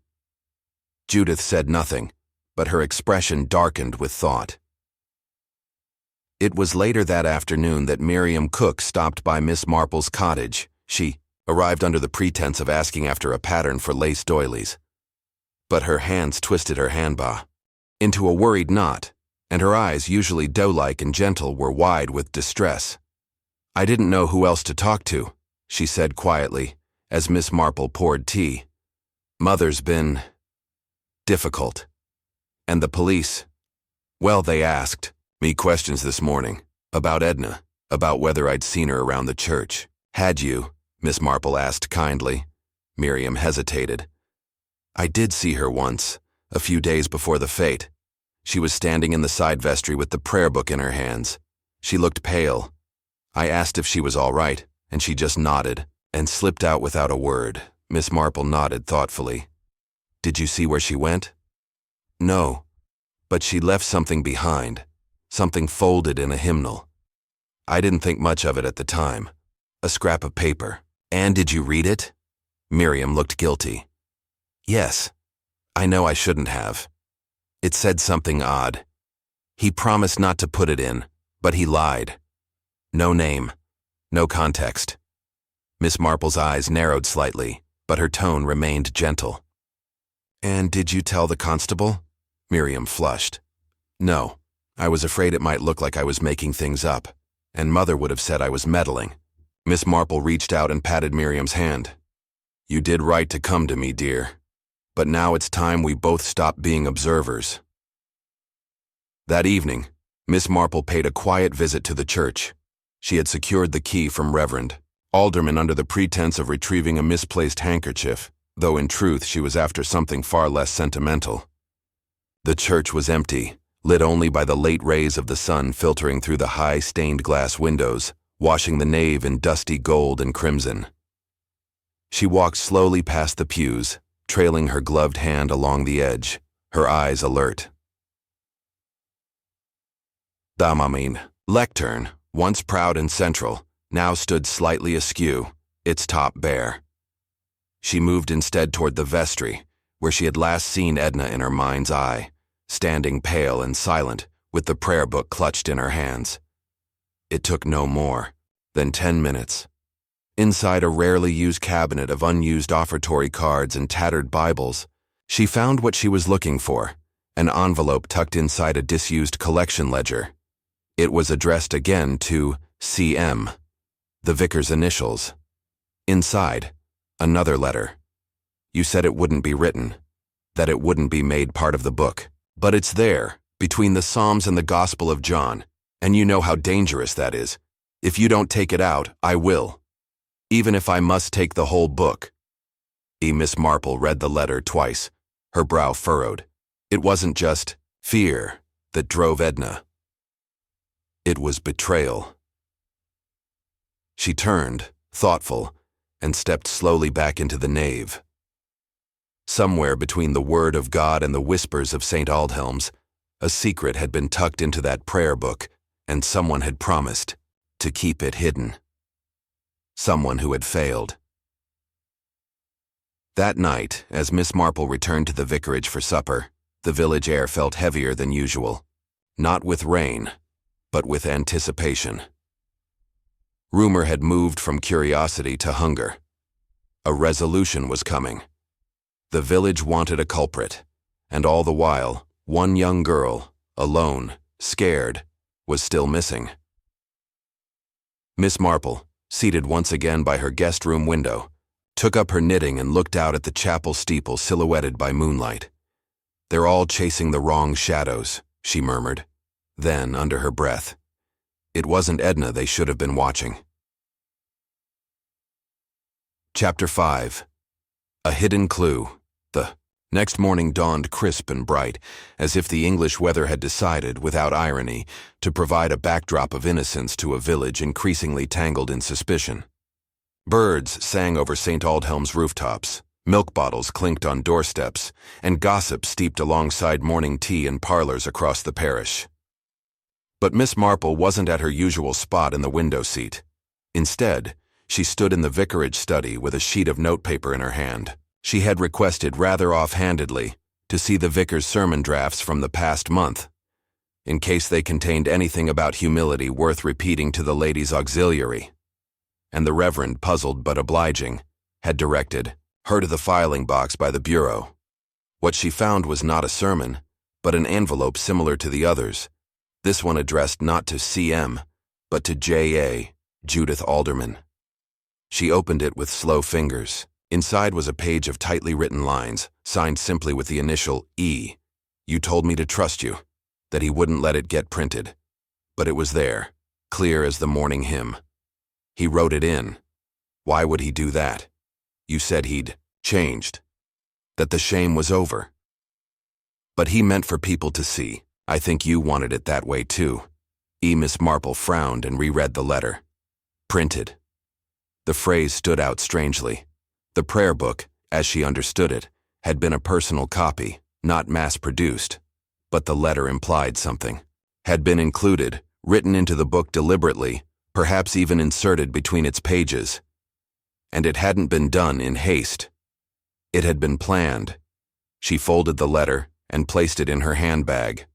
Speaker 1: Judith said nothing, but her expression darkened with thought. It was later that afternoon that Miriam Cook stopped by Miss Marple's cottage. She arrived under the pretense of asking after a pattern for lace doilies. But her hands twisted her handbag into a worried knot, and her eyes, usually doe-like and gentle, were wide with distress. "I didn't know who else to talk to," she said quietly, as Miss Marple poured tea. "Mother's been difficult. And the police, well, they asked me questions this morning about Edna, about whether I'd seen her around the church." "Had you?" Miss Marple asked kindly. Miriam hesitated. "I did see her once, a few days before the fete. She was standing in the side vestry with the prayer book in her hands. She looked pale. I asked if she was all right, and she just nodded and slipped out without a word." Miss Marple nodded thoughtfully. "Did you see where she went?" "No, but she left something behind, something folded in a hymnal. I didn't think much of it at the time. A scrap of paper." "And did you read it?" Miriam looked guilty. "Yes. I know I shouldn't have. It said something odd. He promised not to put it in, but he lied. No name. No context. Miss Marple's eyes narrowed slightly, but her tone remained gentle. "And did you tell the constable?" Miriam flushed. "No. I was afraid it might look like I was making things up, and Mother would have said I was meddling." Miss Marple reached out and patted Miriam's hand. "You did right to come to me, dear. But now it's time we both stop being observers." That evening, Miss Marple paid a quiet visit to the church. She had secured the key from Reverend Alderman under the pretense of retrieving a misplaced handkerchief, though in truth she was after something far less sentimental. The church was empty, lit only by the late rays of the sun filtering through the high stained glass windows, washing the nave in dusty gold and crimson. She walked slowly past the pews, trailing her gloved hand along the edge, her eyes alert. The lectern, once proud and central, now stood slightly askew, its top bare. She moved instead toward the vestry, where she had last seen Edna in her mind's eye, standing pale and silent, with the prayer book clutched in her hands. It took no more than 10 minutes. Inside a rarely used cabinet of unused offertory cards and tattered Bibles, she found what she was looking for, an envelope tucked inside a disused collection ledger. It was addressed again to C.M., the vicar's initials. Inside, another letter. "You said it wouldn't be written, that it wouldn't be made part of the book. But it's there, between the Psalms and the Gospel of John, and you know how dangerous that is. If you don't take it out, I will. Even if I must take the whole book." Miss Marple read the letter twice, her brow furrowed. It wasn't just fear that drove Edna. It was betrayal. She turned, thoughtful, and stepped slowly back into the nave. Somewhere between the Word of God and the whispers of St. Aldhelm's, a secret had been tucked into that prayer book, and someone had promised to keep it hidden. Someone who had failed. That night, as Miss Marple returned to the vicarage for supper, the village air felt heavier than usual. Not with rain, but with anticipation. Rumor had moved from curiosity to hunger. A resolution was coming. The village wanted a culprit, and all the while, one young girl, alone, scared, was still missing. Miss Marple, seated once again by her guest room window, took up her knitting and looked out at the chapel steeple silhouetted by moonlight. "They're all chasing the wrong shadows," she murmured. Then, under her breath, "It wasn't Edna they should have been watching." Chapter 5. A Hidden Clue. The next morning dawned crisp and bright, as if the English weather had decided, without irony, to provide a backdrop of innocence to a village increasingly tangled in suspicion. Birds sang over St. Aldhelm's rooftops, milk bottles clinked on doorsteps, and gossip steeped alongside morning tea in parlors across the parish. But Miss Marple wasn't at her usual spot in the window seat. Instead, she stood in the vicarage study with a sheet of notepaper in her hand. She had requested rather offhandedly to see the vicar's sermon drafts from the past month, in case they contained anything about humility worth repeating to the ladies' auxiliary. And the Reverend, puzzled but obliging, had directed her to the filing box by the bureau. What she found was not a sermon, but an envelope similar to the others, this one addressed not to C.M., but to J.A., Judith Alderman. She opened it with slow fingers. Inside was a page of tightly written lines, signed simply with the initial E. "You told me to trust you, that he wouldn't let it get printed." But it was there, clear as the morning hymn. He wrote it in. Why would he do that? You said he'd changed, that the shame was over. But he meant for people to see. I think you wanted it that way too. Miss Marple frowned and reread the letter. Printed. The phrase stood out strangely. The prayer book, as she understood it, had been a personal copy, not mass-produced. But the letter implied something. Had been included, written into the book deliberately, perhaps even inserted between its pages. And it hadn't been done in haste. It had been planned. She folded the letter and placed it in her handbag.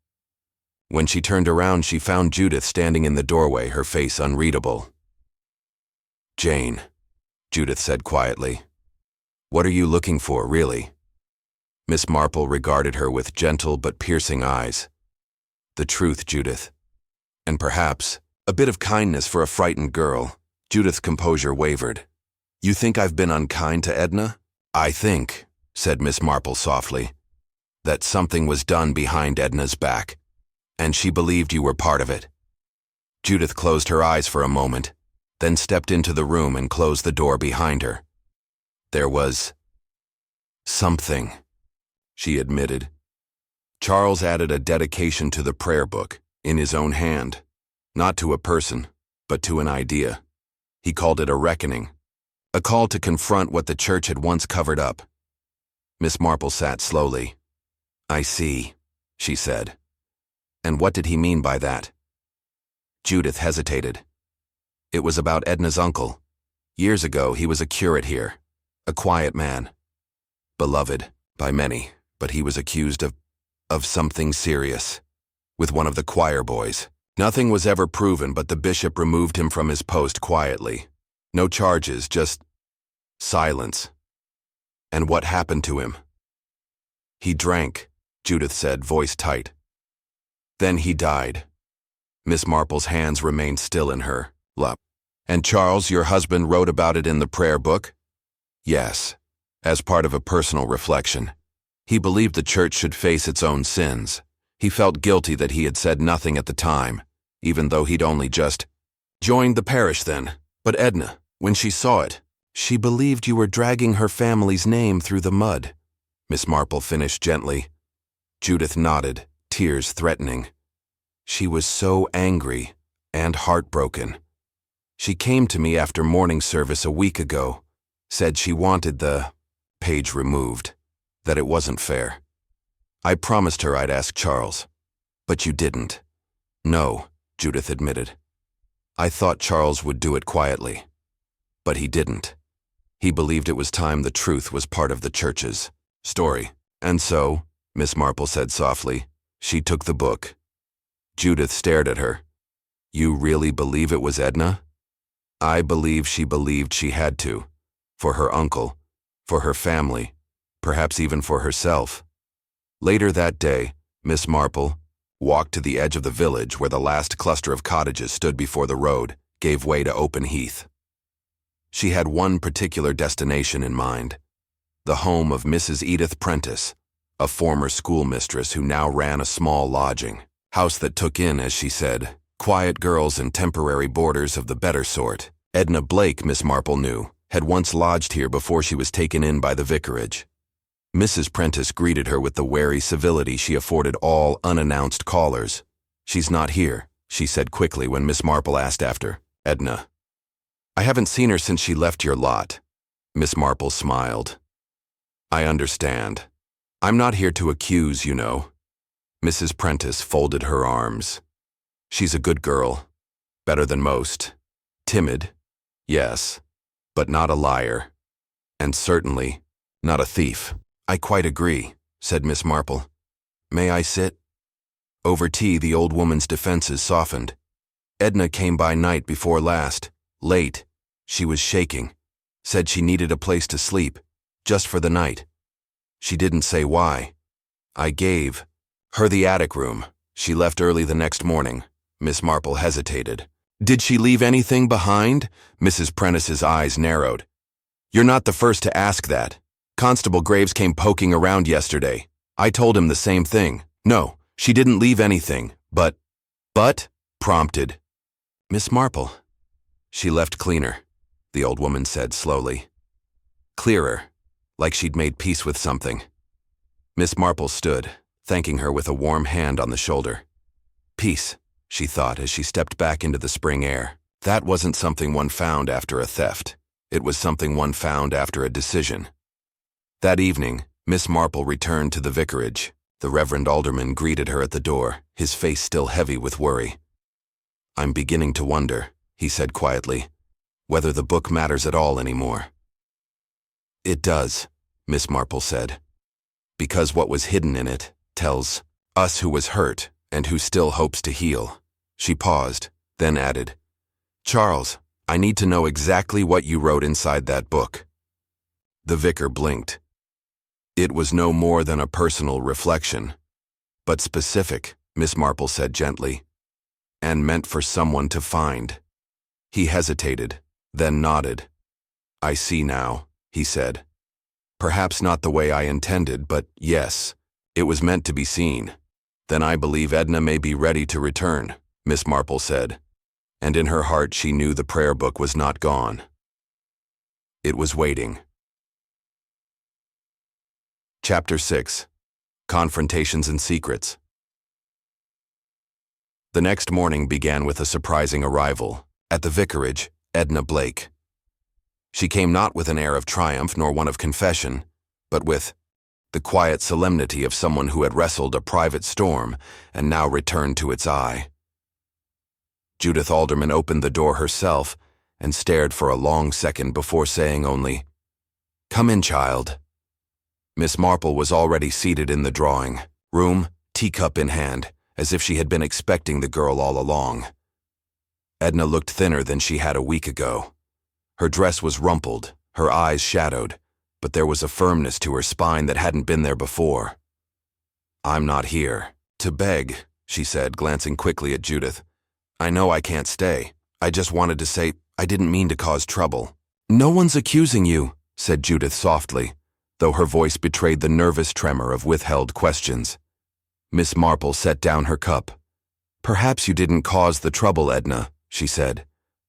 Speaker 1: When she turned around, she found Judith standing in the doorway, her face unreadable. Jane, Judith said quietly. What are you looking for, really? Miss Marple regarded her with gentle but piercing eyes. The truth, Judith. And perhaps a bit of kindness for a frightened girl. Judith's composure wavered. You think I've been unkind to Edna? I think, said Miss Marple softly, that something was done behind Edna's back, and she believed you were part of it. Judith closed her eyes for a moment, then stepped into the room and closed the door behind her. There was something, she admitted. Charles added a dedication to the prayer book, in his own hand, not to a person, but to an idea. He called it a reckoning, a call to confront what the church had once covered up. Miss Marple sat slowly. I see, she said. And what did he mean by that? Judith hesitated. It was about Edna's uncle. Years ago, he was a curate here, a quiet man. Beloved by many, but he was accused of something serious, with one of the choir boys. Nothing was ever proven, but the bishop removed him from his post quietly. No charges, just silence. And what happened to him? He drank, Judith said, voice tight. Then he died. Miss Marple's hands remained still in her lap. And Charles, your husband, wrote about it in the prayer book? Yes, as part of a personal reflection. He believed the church should face its own sins. He felt guilty that he had said nothing at the time, even though he'd only just joined the parish then. But Edna, when she saw it, she believed you were dragging her family's name through the mud, Miss Marple finished gently. Judith nodded, tears threatening. She was so angry and heartbroken. She came to me after morning service a week ago, said she wanted the page removed, that it wasn't fair. I promised her I'd ask Charles, but you didn't. No, Judith admitted. I thought Charles would do it quietly, but he didn't. He believed it was time the truth was part of the church's story. And so, Miss Marple said softly, she took the book. Judith stared at her. You really believe it was Edna? I believe she had to. For her uncle, for her family, perhaps even for herself. Later that day, Miss Marple walked to the edge of the village where the last cluster of cottages stood before the road, gave way to open heath. She had one particular destination in mind, the home of Mrs. Edith Prentice, a former schoolmistress who now ran a small lodging house that took in, as she said, quiet girls and temporary boarders of the better sort. Edna Blake, Miss Marple knew, had once lodged here before she was taken in by the vicarage. Mrs. Prentice greeted her with the wary civility she afforded all unannounced callers. She's not here, she said quickly when Miss Marple asked after Edna. I haven't seen her since she left your lot. Miss Marple smiled. I understand. I'm not here to accuse, you know. Mrs. Prentice folded her arms. She's a good girl. Better than most. Timid, yes, but not a liar. And certainly not a thief. I quite agree, said Miss Marple. May I sit? Over tea, the old woman's defenses softened. Edna came by night before last, late. She was shaking. Said she needed a place to sleep, just for the night. She didn't say why. I gave her the attic room. She left early the next morning. Miss Marple hesitated. Did she leave anything behind? Mrs. Prentice's eyes narrowed. You're not the first to ask that. Constable Graves came poking around yesterday. I told him the same thing. No, she didn't leave anything, but, prompted. Miss Marple. She left cleaner, the old woman said slowly. Clearer, like she'd made peace with something. Miss Marple stood, thanking her with a warm hand on the shoulder. Peace, she thought as she stepped back into the spring air. That wasn't something one found after a theft. It was something one found after a decision. That evening, Miss Marple returned to the vicarage. The Reverend Alderman greeted her at the door, his face still heavy with worry. I'm beginning to wonder, he said quietly, whether the book matters at all anymore. It does, Miss Marple said, because what was hidden in it tells us who was hurt and who still hopes to heal. She paused, then added, Charles, I need to know exactly what you wrote inside that book." The vicar blinked. "It was no more than a personal reflection, but specific," Miss Marple said gently, "and meant for someone to find." He hesitated, then nodded. "I see now," he said. "Perhaps not the way I intended, but yes, it was meant to be seen." "Then I believe Edna may be ready to return," Miss Marple said, and in her heart she knew the prayer book was not gone. It was waiting. Chapter 6. Confrontations and Secrets. The next morning began with a surprising arrival. At the vicarage, Edna Blake. She came not with an air of triumph nor one of confession, but with the quiet solemnity of someone who had wrestled a private storm and now returned to its eye. Judith Alderman opened the door herself and stared for a long second before saying only, "Come in, child." Miss Marple was already seated in the drawing room, teacup in hand, as if she had been expecting the girl all along. Edna looked thinner than she had a week ago. Her dress was rumpled, her eyes shadowed, but there was a firmness to her spine that hadn't been there before. "I'm not here to beg," she said, glancing quickly at Judith. "I know I can't stay. I just wanted to say I didn't mean to cause trouble." "No one's accusing you," said Judith softly, though her voice betrayed the nervous tremor of withheld questions. Miss Marple set down her cup. "Perhaps you didn't cause the trouble, Edna," she said.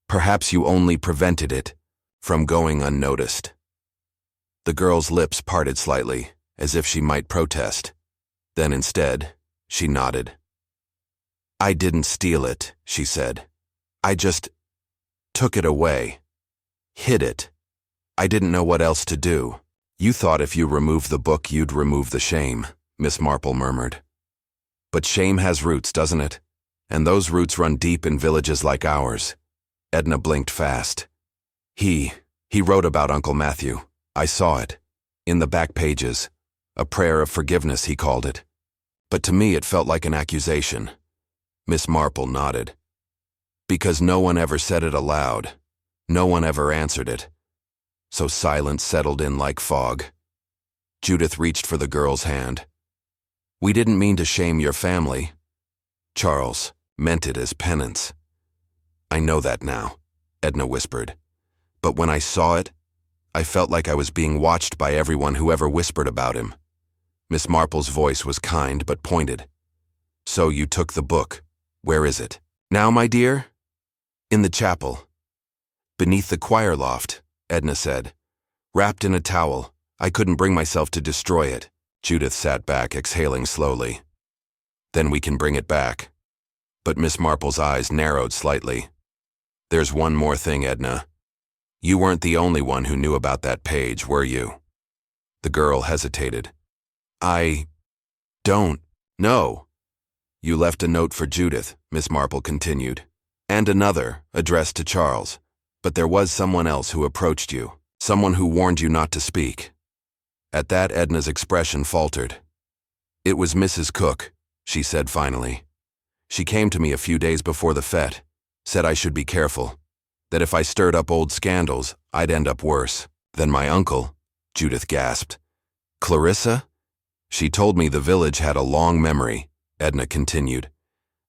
Speaker 1: "Perhaps you only prevented it from going unnoticed." The girl's lips parted slightly, as if she might protest. Then instead, she nodded. "I didn't steal it," she said. "I just took it away. Hid it. I didn't know what else to do." "You thought if you removed the book you'd remove the shame," Miss Marple murmured. "But shame has roots, doesn't it? And those roots run deep in villages like ours." Edna blinked fast. He wrote about Uncle Matthew. I saw it. In the back pages. A prayer of forgiveness, he called it. But to me it felt like an accusation." Miss Marple nodded. "Because no one ever said it aloud. No one ever answered it. So silence settled in like fog." Judith reached for the girl's hand. "We didn't mean to shame your family. Charles meant it as penance." "I know that now," Edna whispered. "But when I saw it, I felt like I was being watched by everyone who ever whispered about him." Miss Marple's voice was kind but pointed. "So you took the book. Where is it?" "Now, my dear?" "In the chapel. Beneath the choir loft," Edna said. "Wrapped in a towel. I couldn't bring myself to destroy it." Judith sat back, exhaling slowly. "Then we can bring it back." But Miss Marple's eyes narrowed slightly. "There's one more thing, Edna. You weren't the only one who knew about that page, were you?" The girl hesitated. "I don't know." "You left a note for Judith," Miss Marple continued, "and another, addressed to Charles. But there was someone else who approached you, someone who warned you not to speak." At that, Edna's expression faltered. "It was Mrs. Cook," she said finally. "She came to me a few days before the fete, said I should be careful, that if I stirred up old scandals, I'd end up worse than my uncle." Judith gasped. "Clarissa?" "She told me the village had a long memory," Edna continued.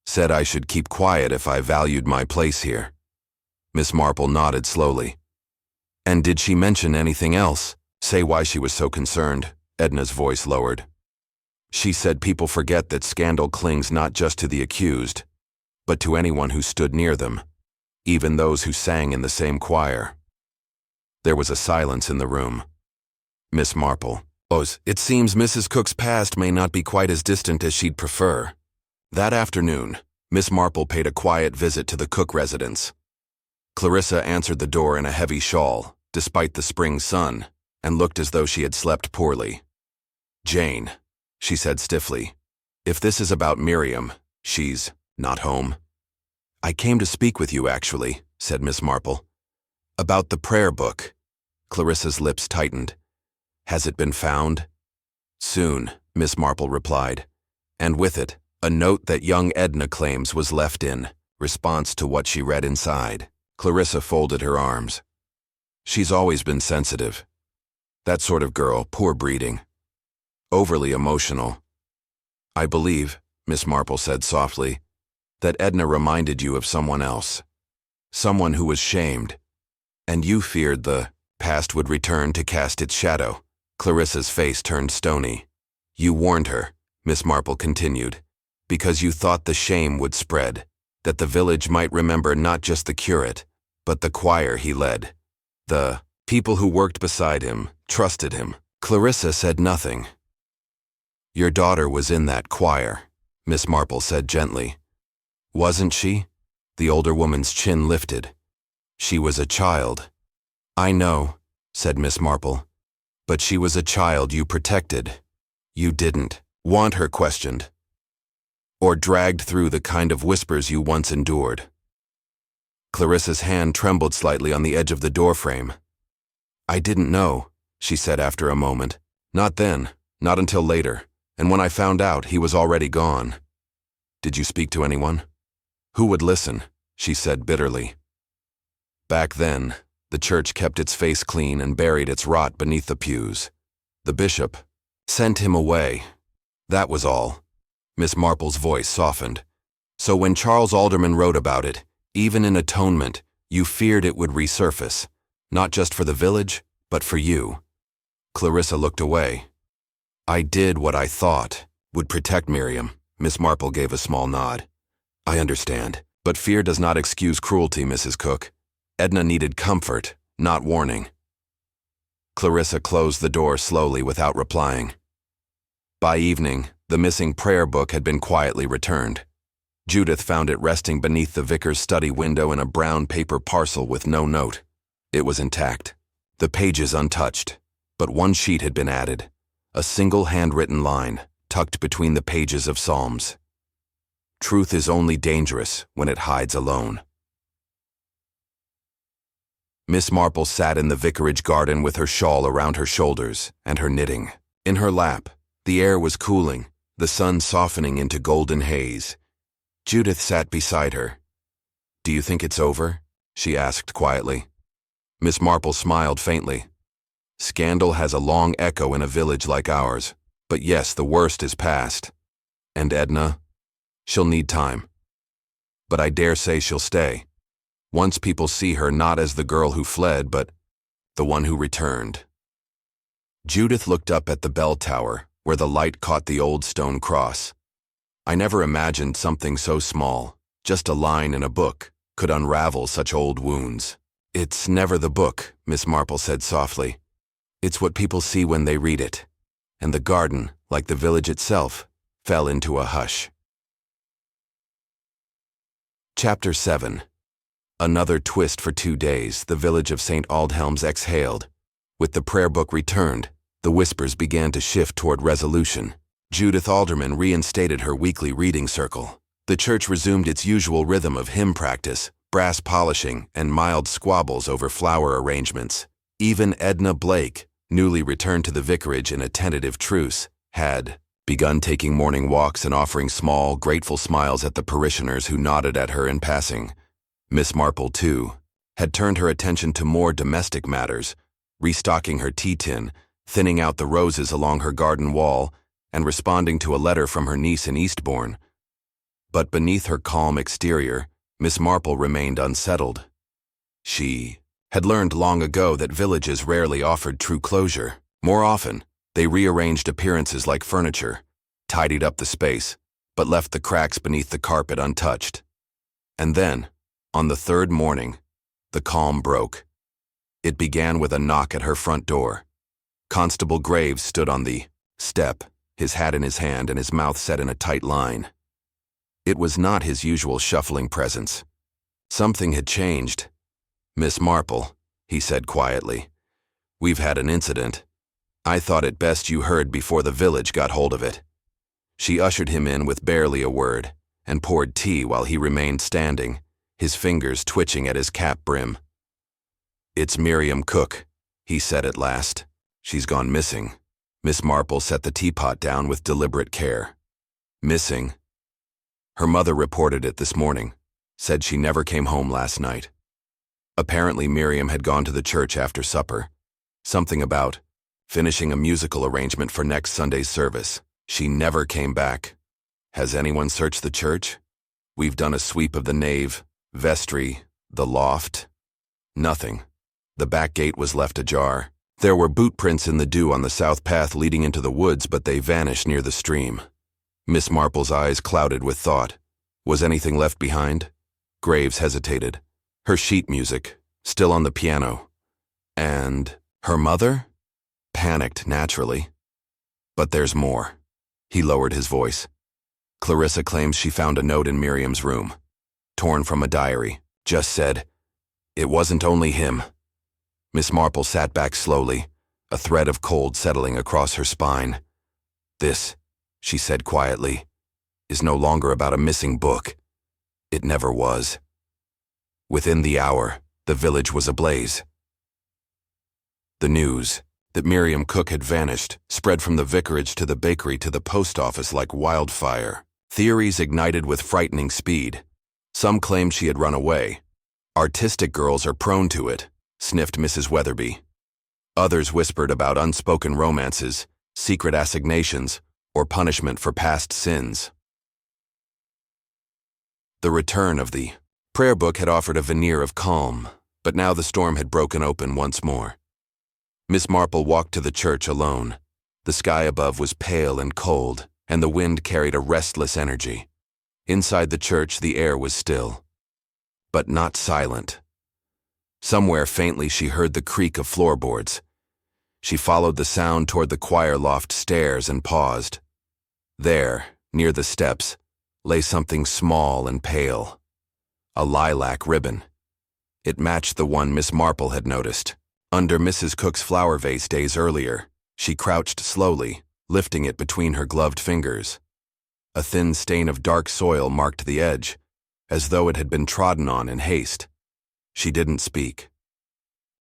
Speaker 1: "Said I should keep quiet if I valued my place here." Miss Marple nodded slowly. "And did she mention anything else? Say why she was so concerned?" Edna's voice lowered. "She said people forget that scandal clings not just to the accused, but to anyone who stood near them, even those who sang in the same choir." There was a silence in the room. Miss Marple. "It seems Mrs. Cook's past may not be quite as distant as she'd prefer." That afternoon, Miss Marple paid a quiet visit to the Cook residence. Clarissa answered the door in a heavy shawl, despite the spring sun, and looked as though she had slept poorly. "Jane," she said stiffly, "if this is about Miriam, she's not home." "I came to speak with you, actually," said Miss Marple. "About the prayer book." Clarissa's lips tightened. "Has it been found?" "Soon," Miss Marple replied, and with it, a note that young Edna claims was left in response to what she read inside. Clarissa folded her arms. She's always been sensitive. That sort of girl, poor breeding. Overly emotional. I believe, Miss Marple said softly, that Edna reminded you of someone else. Someone who was shamed. And you feared the past would return to cast its shadow. Clarissa's face turned stony. You warned her, Miss Marple continued, because you thought the shame would spread, that the village might remember not just the curate, but the choir he led. The people who worked beside him, trusted him. Clarissa said nothing. Your daughter was in that choir, Miss Marple said gently. Wasn't she? The older woman's chin lifted. She was a child. I know, said Miss Marple, but she was a child you protected. You didn't want her questioned, or dragged through the kind of whispers you once endured. Clarissa's hand trembled slightly on the edge of the doorframe. I didn't know, she said after a moment. Not then, not until later, and when I found out, he was already gone. Did you speak to anyone? Who would listen? She said bitterly. Back then, the church kept its face clean and buried its rot beneath the pews. The bishop sent him away. That was all. Miss Marple's voice softened. So when Charles Alderman wrote about it, even in atonement, you feared it would resurface, not just for the village, but for you. Clarissa looked away. I did what I thought would protect Miriam. Miss Marple gave a small nod. I understand, but fear does not excuse cruelty, Mrs. Cook. Edna needed comfort, not warning. Clarissa closed the door slowly without replying. By evening, the missing prayer book had been quietly returned. Judith found it resting beneath the vicar's study window in a brown paper parcel with no note. It was intact, the pages untouched, but one sheet had been added, a single handwritten line tucked between the pages of Psalms. Truth is only dangerous when it hides alone. Miss Marple sat in the vicarage garden with her shawl around her shoulders and her knitting. In her lap, the air was cooling, the sun softening into golden haze. Judith sat beside her. Do you think it's over? She asked quietly. Miss Marple smiled faintly. Scandal has a long echo in a village like ours, but yes, the worst is past. And Edna? She'll need time. But I dare say she'll stay. Once people see her not as the girl who fled, but the one who returned. Judith looked up at the bell tower, where the light caught the old stone cross. I never imagined something so small, just a line in a book, could unravel such old wounds. It's never the book, Miss Marple said softly. It's what people see when they read it. And the garden, like the village itself, fell into a hush. Chapter 7. Another twist for 2 days, the village of St. Aldhelm's exhaled. With the prayer book returned, the whispers began to shift toward resolution. Judith Alderman reinstated her weekly reading circle. The church resumed its usual rhythm of hymn practice, brass polishing, and mild squabbles over flower arrangements. Even Edna Blake, newly returned to the vicarage in a tentative truce, had begun taking morning walks and offering small, grateful smiles at the parishioners who nodded at her in passing. Miss Marple, too, had turned her attention to more domestic matters, restocking her tea tin, thinning out the roses along her garden wall, and responding to a letter from her niece in Eastbourne. But beneath her calm exterior, Miss Marple remained unsettled. She had learned long ago that villages rarely offered true closure. More often, they rearranged appearances like furniture, tidied up the space, but left the cracks beneath the carpet untouched. And then, on the third morning, the calm broke. It began with a knock at her front door. Constable Graves stood on the step, his hat in his hand and his mouth set in a tight line. It was not his usual shuffling presence. Something had changed. Miss Marple, he said quietly, we've had an incident. I thought it best you heard before the village got hold of it. She ushered him in with barely a word, and poured tea while he remained standing, his fingers twitching at his cap brim. It's Miriam Cook, he said at last. She's gone missing. Miss Marple set the teapot down with deliberate care. Missing. Her mother reported it this morning, said she never came home last night. Apparently Miriam had gone to the church after supper. Something about finishing a musical arrangement for next Sunday's service. She never came back. Has anyone searched the church? We've done a sweep of the nave, vestry, the loft. Nothing. The back gate was left ajar. There were boot prints in the dew on the south path leading into the woods, but they vanished near the stream. Miss Marple's eyes clouded with thought. Was anything left behind? Graves hesitated. Her sheet music, still on the piano. And her mother? Panicked, naturally. But there's more. He lowered his voice. Clarissa claims she found a note in Miriam's room. Torn from a diary. Just said, "It wasn't only him." Miss Marple sat back slowly, a thread of cold settling across her spine. "This," she said quietly, "is no longer about a missing book. It never was." Within the hour, the village was ablaze. The news that Miriam Cook had vanished spread from the vicarage to the bakery to the post office like wildfire. Theories ignited with frightening speed. Some claimed she had run away. "Artistic girls are prone to it," sniffed Mrs. Weatherby. Others whispered about unspoken romances, secret assignations, or punishment for past sins. The return of the prayer book had offered a veneer of calm, but now the storm had broken open once more. Miss Marple walked to the church alone. The sky above was pale and cold, and the wind carried a restless energy. Inside the church, the air was still, but not silent. Somewhere faintly she heard the creak of floorboards. She followed the sound toward the choir loft stairs and paused. There, near the steps, lay something small and pale. A lilac ribbon. It matched the one Miss Marple had noticed. Under Mrs. Cook's flower vase days earlier, she crouched slowly, lifting it between her gloved fingers. A thin stain of dark soil marked the edge, as though it had been trodden on in haste. She didn't speak.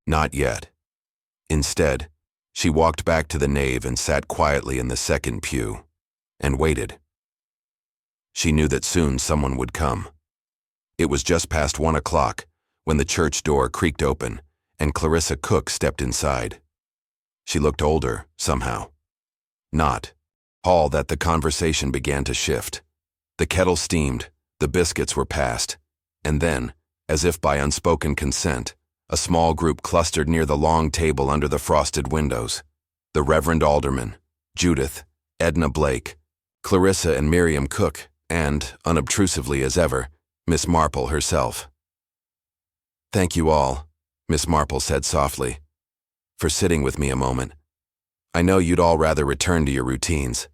Speaker 1: Not yet. Instead, she walked back to the nave and sat quietly in the second pew, and waited. She knew that soon someone would come. It was just past 1 o'clock when the church door creaked open and Clarissa Cook stepped inside. She looked older, somehow. Not all that the conversation began to shift. The kettle steamed, the biscuits were passed, and then, as if by unspoken consent, a small group clustered near the long table under the frosted windows. The Reverend Alderman, Judith, Edna Blake, Clarissa and Miriam Cook, and, unobtrusively as ever, Miss Marple herself. "Thank you all," Miss Marple said softly, "for sitting with me a moment. I know you'd all rather return to your routines.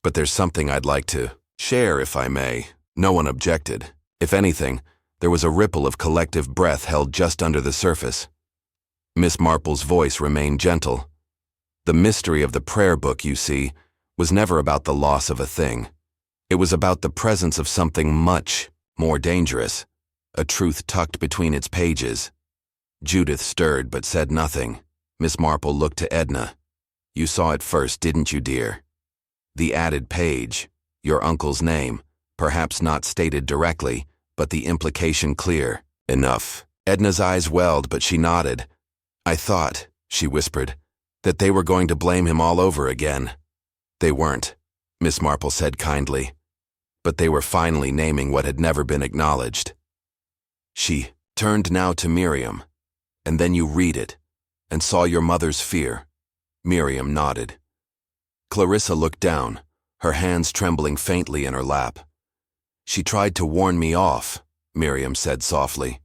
Speaker 1: But there's something I'd like to share, if I may." No one objected. If anything, there was a ripple of collective breath held just under the surface. Miss Marple's voice remained gentle. "The mystery of the prayer book, you see, was never about the loss of a thing. It was about the presence of something much more dangerous, a truth tucked between its pages." Judith stirred but said nothing. Miss Marple looked to Edna. "You saw it first, didn't you, dear? The added page, your uncle's name, perhaps not stated directly, but the implication clear enough." Edna's eyes welled, but she nodded. "I thought," she whispered, "that they were going to blame him all over again." "They weren't," Miss Marple said kindly. "But they were finally naming what had never been acknowledged." She turned now to Miriam. "And then you read it, and saw your mother's fear." Miriam nodded. Clarissa looked down, her hands trembling faintly in her lap. "She tried to warn me off," Miriam said softly.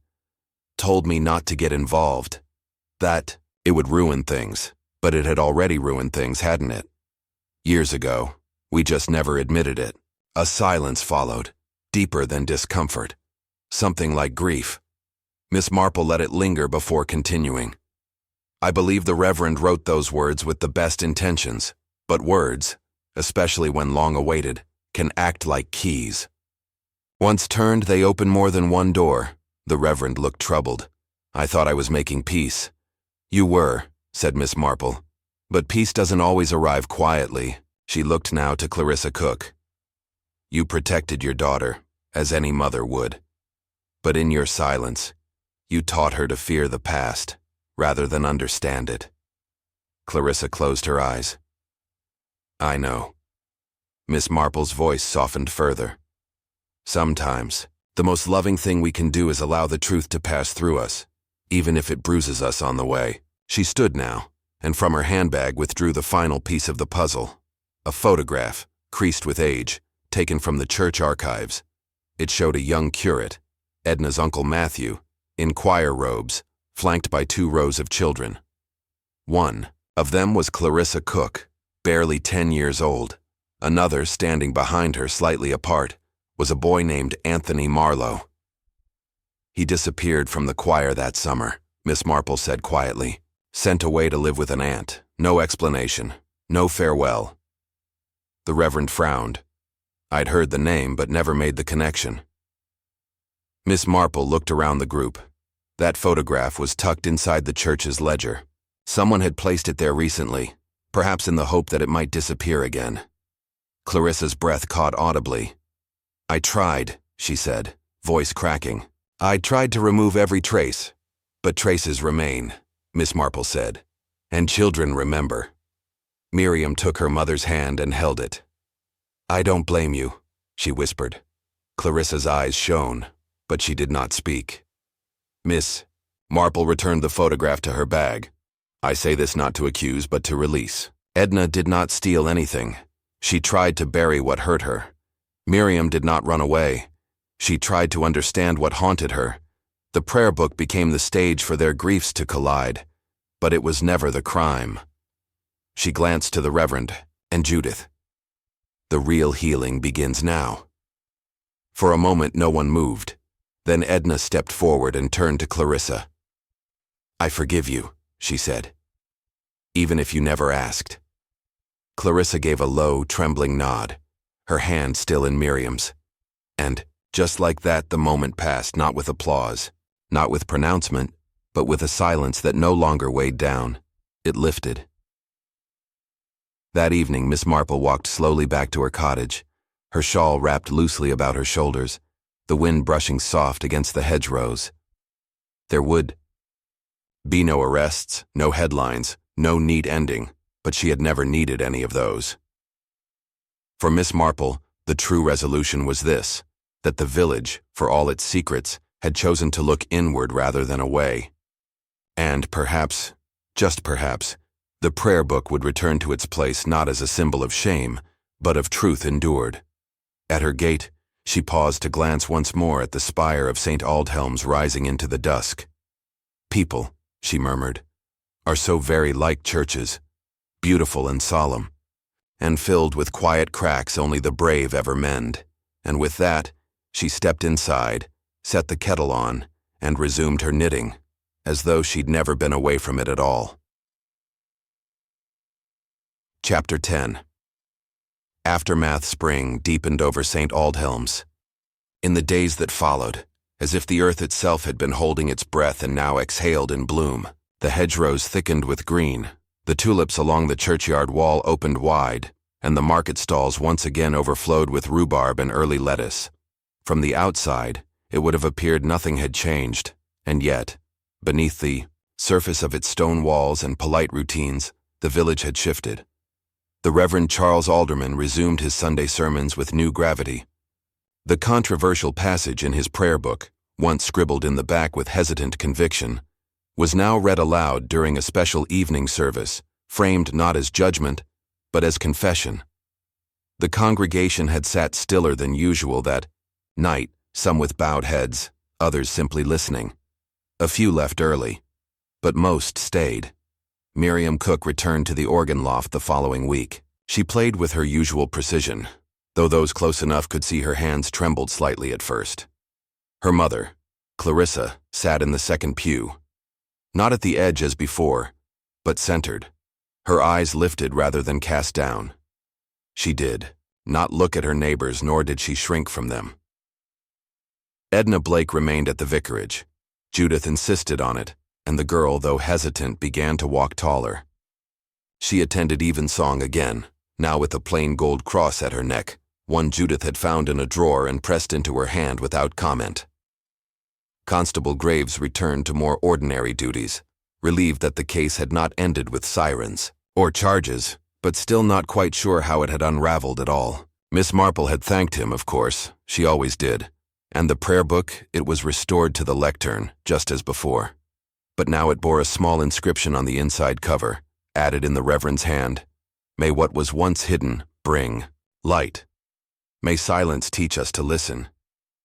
Speaker 1: "Told me not to get involved. That it would ruin things, but it had already ruined things, hadn't it? Years ago, we just never admitted it." A silence followed, deeper than discomfort. Something like grief. Miss Marple let it linger before continuing. "I believe the Reverend wrote those words with the best intentions, but words, especially when long awaited, can act like keys. Once turned, they open more than one door." The Reverend looked troubled. "I thought I was making peace." "You were," said Miss Marple. "But peace doesn't always arrive quietly." She looked now to Clarissa Cook. "You protected your daughter, as any mother would. But in your silence, You taught her to fear the past, rather than understand it. Clarissa closed her eyes. I know. Miss Marple's voice softened further. Sometimes, the most loving thing we can do is allow the truth to pass through us, even if it bruises us on the way. She stood now, and from her handbag withdrew the final piece of the puzzle, a photograph, creased with age, taken from the church archives. It showed a young curate, Edna's Uncle Matthew, in choir robes, flanked by 2 rows of children. One of them was Clarissa Cook, barely 10 years old. Another, standing behind her slightly apart, was a boy named Anthony Marlowe. He disappeared from the choir that summer, Miss Marple said quietly, sent away to live with an aunt. No explanation, no farewell. The Reverend frowned. I'd heard the name but never made the connection. Miss Marple looked around the group. That photograph was tucked inside the church's ledger. Someone had placed it there recently, perhaps in the hope that it might disappear again. Clarissa's breath caught audibly. I tried, she said, voice cracking. I tried to remove every trace, but traces remain, Miss Marple said, and children remember. Miriam took her mother's hand and held it. I don't blame you, she whispered. Clarissa's eyes shone, but she did not speak. Miss Marple returned the photograph to her bag. I say this not to accuse, but to release. Edna did not steal anything. She tried to bury what hurt her. Miriam did not run away. She tried to understand what haunted her. The prayer book became the stage for their griefs to collide, but it was never the crime. She glanced to the Reverend and Judith. The real healing begins now. For a moment no one moved. Then Edna stepped forward and turned to Clarissa. I forgive you, she said, even if you never asked. Clarissa gave a low, trembling nod, her hand still in Miriam's. And, just like that, the moment passed, not with applause, not with pronouncement, but with a silence that no longer weighed down. It lifted. That evening, Miss Marple walked slowly back to her cottage, her shawl wrapped loosely about her shoulders, the wind brushing soft against the hedgerows. There would be no arrests, no headlines, no neat ending, but she had never needed any of those. For Miss Marple, the true resolution was this, that the village, for all its secrets, had chosen to look inward rather than away. And perhaps, just perhaps, the prayer book would return to its place not as a symbol of shame, but of truth endured. At her gate, she paused to glance once more at the spire of St. Aldhelm's rising into the dusk. People, she murmured, are so very like churches, beautiful and solemn, and filled with quiet cracks only the brave ever mend. And with that, she stepped inside, set the kettle on, and resumed her knitting, as though she'd never been away from it at all. Chapter 10. Aftermath spring deepened over St. Aldhelm's. In the days that followed, as if the earth itself had been holding its breath and now exhaled in bloom, the hedgerows thickened with green, the tulips along the churchyard wall opened wide, and the market stalls once again overflowed with rhubarb and early lettuce. From the outside, it would have appeared nothing had changed, and yet, beneath the surface of its stone walls and polite routines, the village had shifted. The Reverend Charles Alderman resumed his Sunday sermons with new gravity. The controversial passage in his prayer book, once scribbled in the back with hesitant conviction, was now read aloud during a special evening service, framed not as judgment, but as confession. The congregation had sat stiller than usual that night, some with bowed heads, others simply listening. A few left early, but most stayed. Miriam Cook returned to the organ loft the following week. She played with her usual precision, though those close enough could see her hands trembled slightly at first. Her mother, Clarissa, sat in the second pew, not at the edge as before, but centered, her eyes lifted rather than cast down. She did not look at her neighbors, nor did she shrink from them. Edna Blake remained at the vicarage. Judith insisted on it, and the girl, though hesitant, began to walk taller. She attended evensong again, now with a plain gold cross at her neck, one Judith had found in a drawer and pressed into her hand without comment. Constable Graves returned to more ordinary duties, relieved that the case had not ended with sirens or charges, but still not quite sure how it had unraveled at all. Miss Marple had thanked him, of course, she always did, and the prayer book, it was restored to the lectern, just as before. But now it bore a small inscription on the inside cover, added in the Reverend's hand, "May what was once hidden bring light. May silence teach us to listen.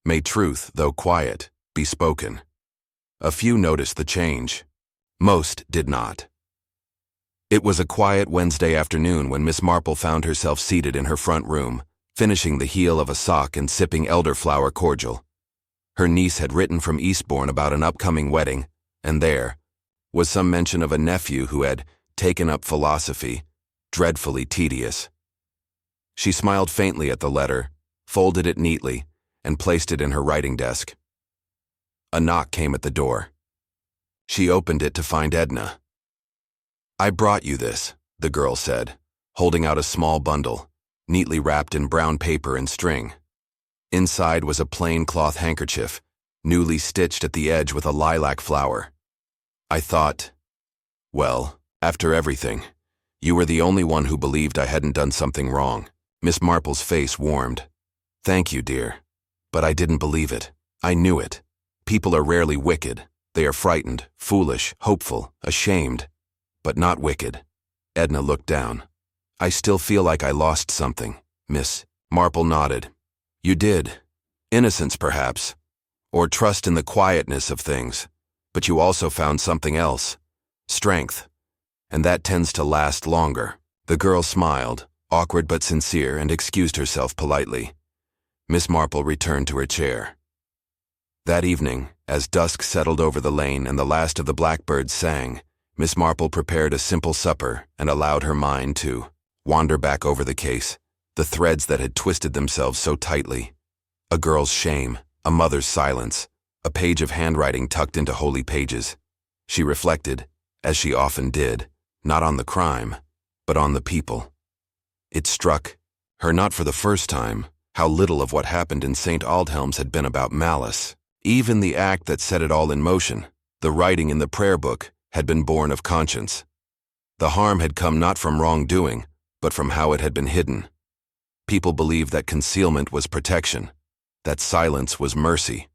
Speaker 1: May truth, though quiet, be spoken." A few noticed the change. Most did not. It was a quiet Wednesday afternoon when Miss Marple found herself seated in her front room, finishing the heel of a sock and sipping elderflower cordial. Her niece had written from Eastbourne about an upcoming wedding, and there was some mention of a nephew who had taken up philosophy, dreadfully tedious. She smiled faintly at the letter, folded it neatly, and placed it in her writing desk. A knock came at the door. She opened it to find Edna. "I brought you this," the girl said, holding out a small bundle, neatly wrapped in brown paper and string. Inside was a plain cloth handkerchief, newly stitched at the edge with a lilac flower. "I thought, well, after everything, you were the only one who believed I hadn't done something wrong." Miss Marple's face warmed. "Thank you, dear. But I didn't believe it. I knew it. People are rarely wicked. They are frightened, foolish, hopeful, ashamed, but not wicked." Edna looked down. "I still feel like I lost something." Miss Marple nodded. "You did. Innocence, perhaps, or trust in the quietness of things. But you also found something else. Strength. And that tends to last longer." The girl smiled, awkward but sincere, and excused herself politely. Miss Marple returned to her chair. That evening, as dusk settled over the lane and the last of the blackbirds sang, Miss Marple prepared a simple supper and allowed her mind to wander back over the case, the threads that had twisted themselves so tightly. A girl's shame, a mother's silence, a page of handwriting tucked into holy pages. She reflected, as she often did, not on the crime, but on the people. It struck her, not for the first time, how little of what happened in St. Aldhelm's had been about malice. Even the act that set it all in motion, the writing in the prayer book, had been born of conscience. The harm had come not from wrongdoing, but from how it had been hidden. People believed that concealment was protection, that silence was mercy.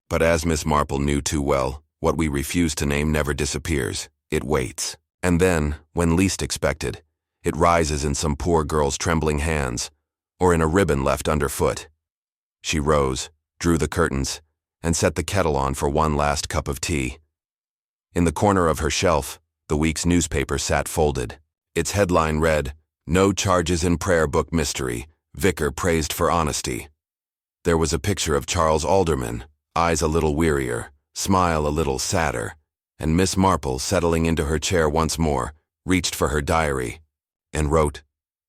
Speaker 1: But as Miss Marple knew too well, what we refuse to name never disappears. It waits. And then, when least expected, it rises in some poor girl's trembling hands, or in a ribbon left underfoot. She rose, drew the curtains, and set the kettle on for one last cup of tea. In the corner of her shelf, the week's newspaper sat folded. Its headline read, "No charges in prayer book mystery, vicar praised for honesty." There was a picture of Charles Alderman, eyes a little wearier, smile a little sadder, and Miss Marple, settling into her chair once more, reached for her diary and wrote,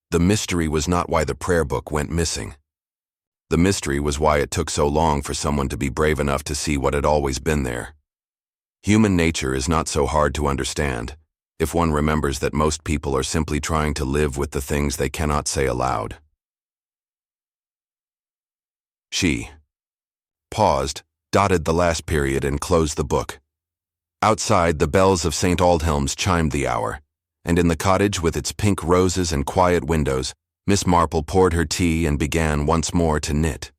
Speaker 1: "The mystery was not why the prayer book went missing. The mystery was why it took so long for someone to be brave enough to see what had always been there." Human nature is not so hard to understand, if one remembers that most people are simply trying to live with the things they cannot say aloud. She paused, dotted the last period, and closed the book. Outside, the bells of St. Aldhelm's chimed the hour, and in the cottage with its pink roses and quiet windows, Miss Marple poured her tea and began once more to knit.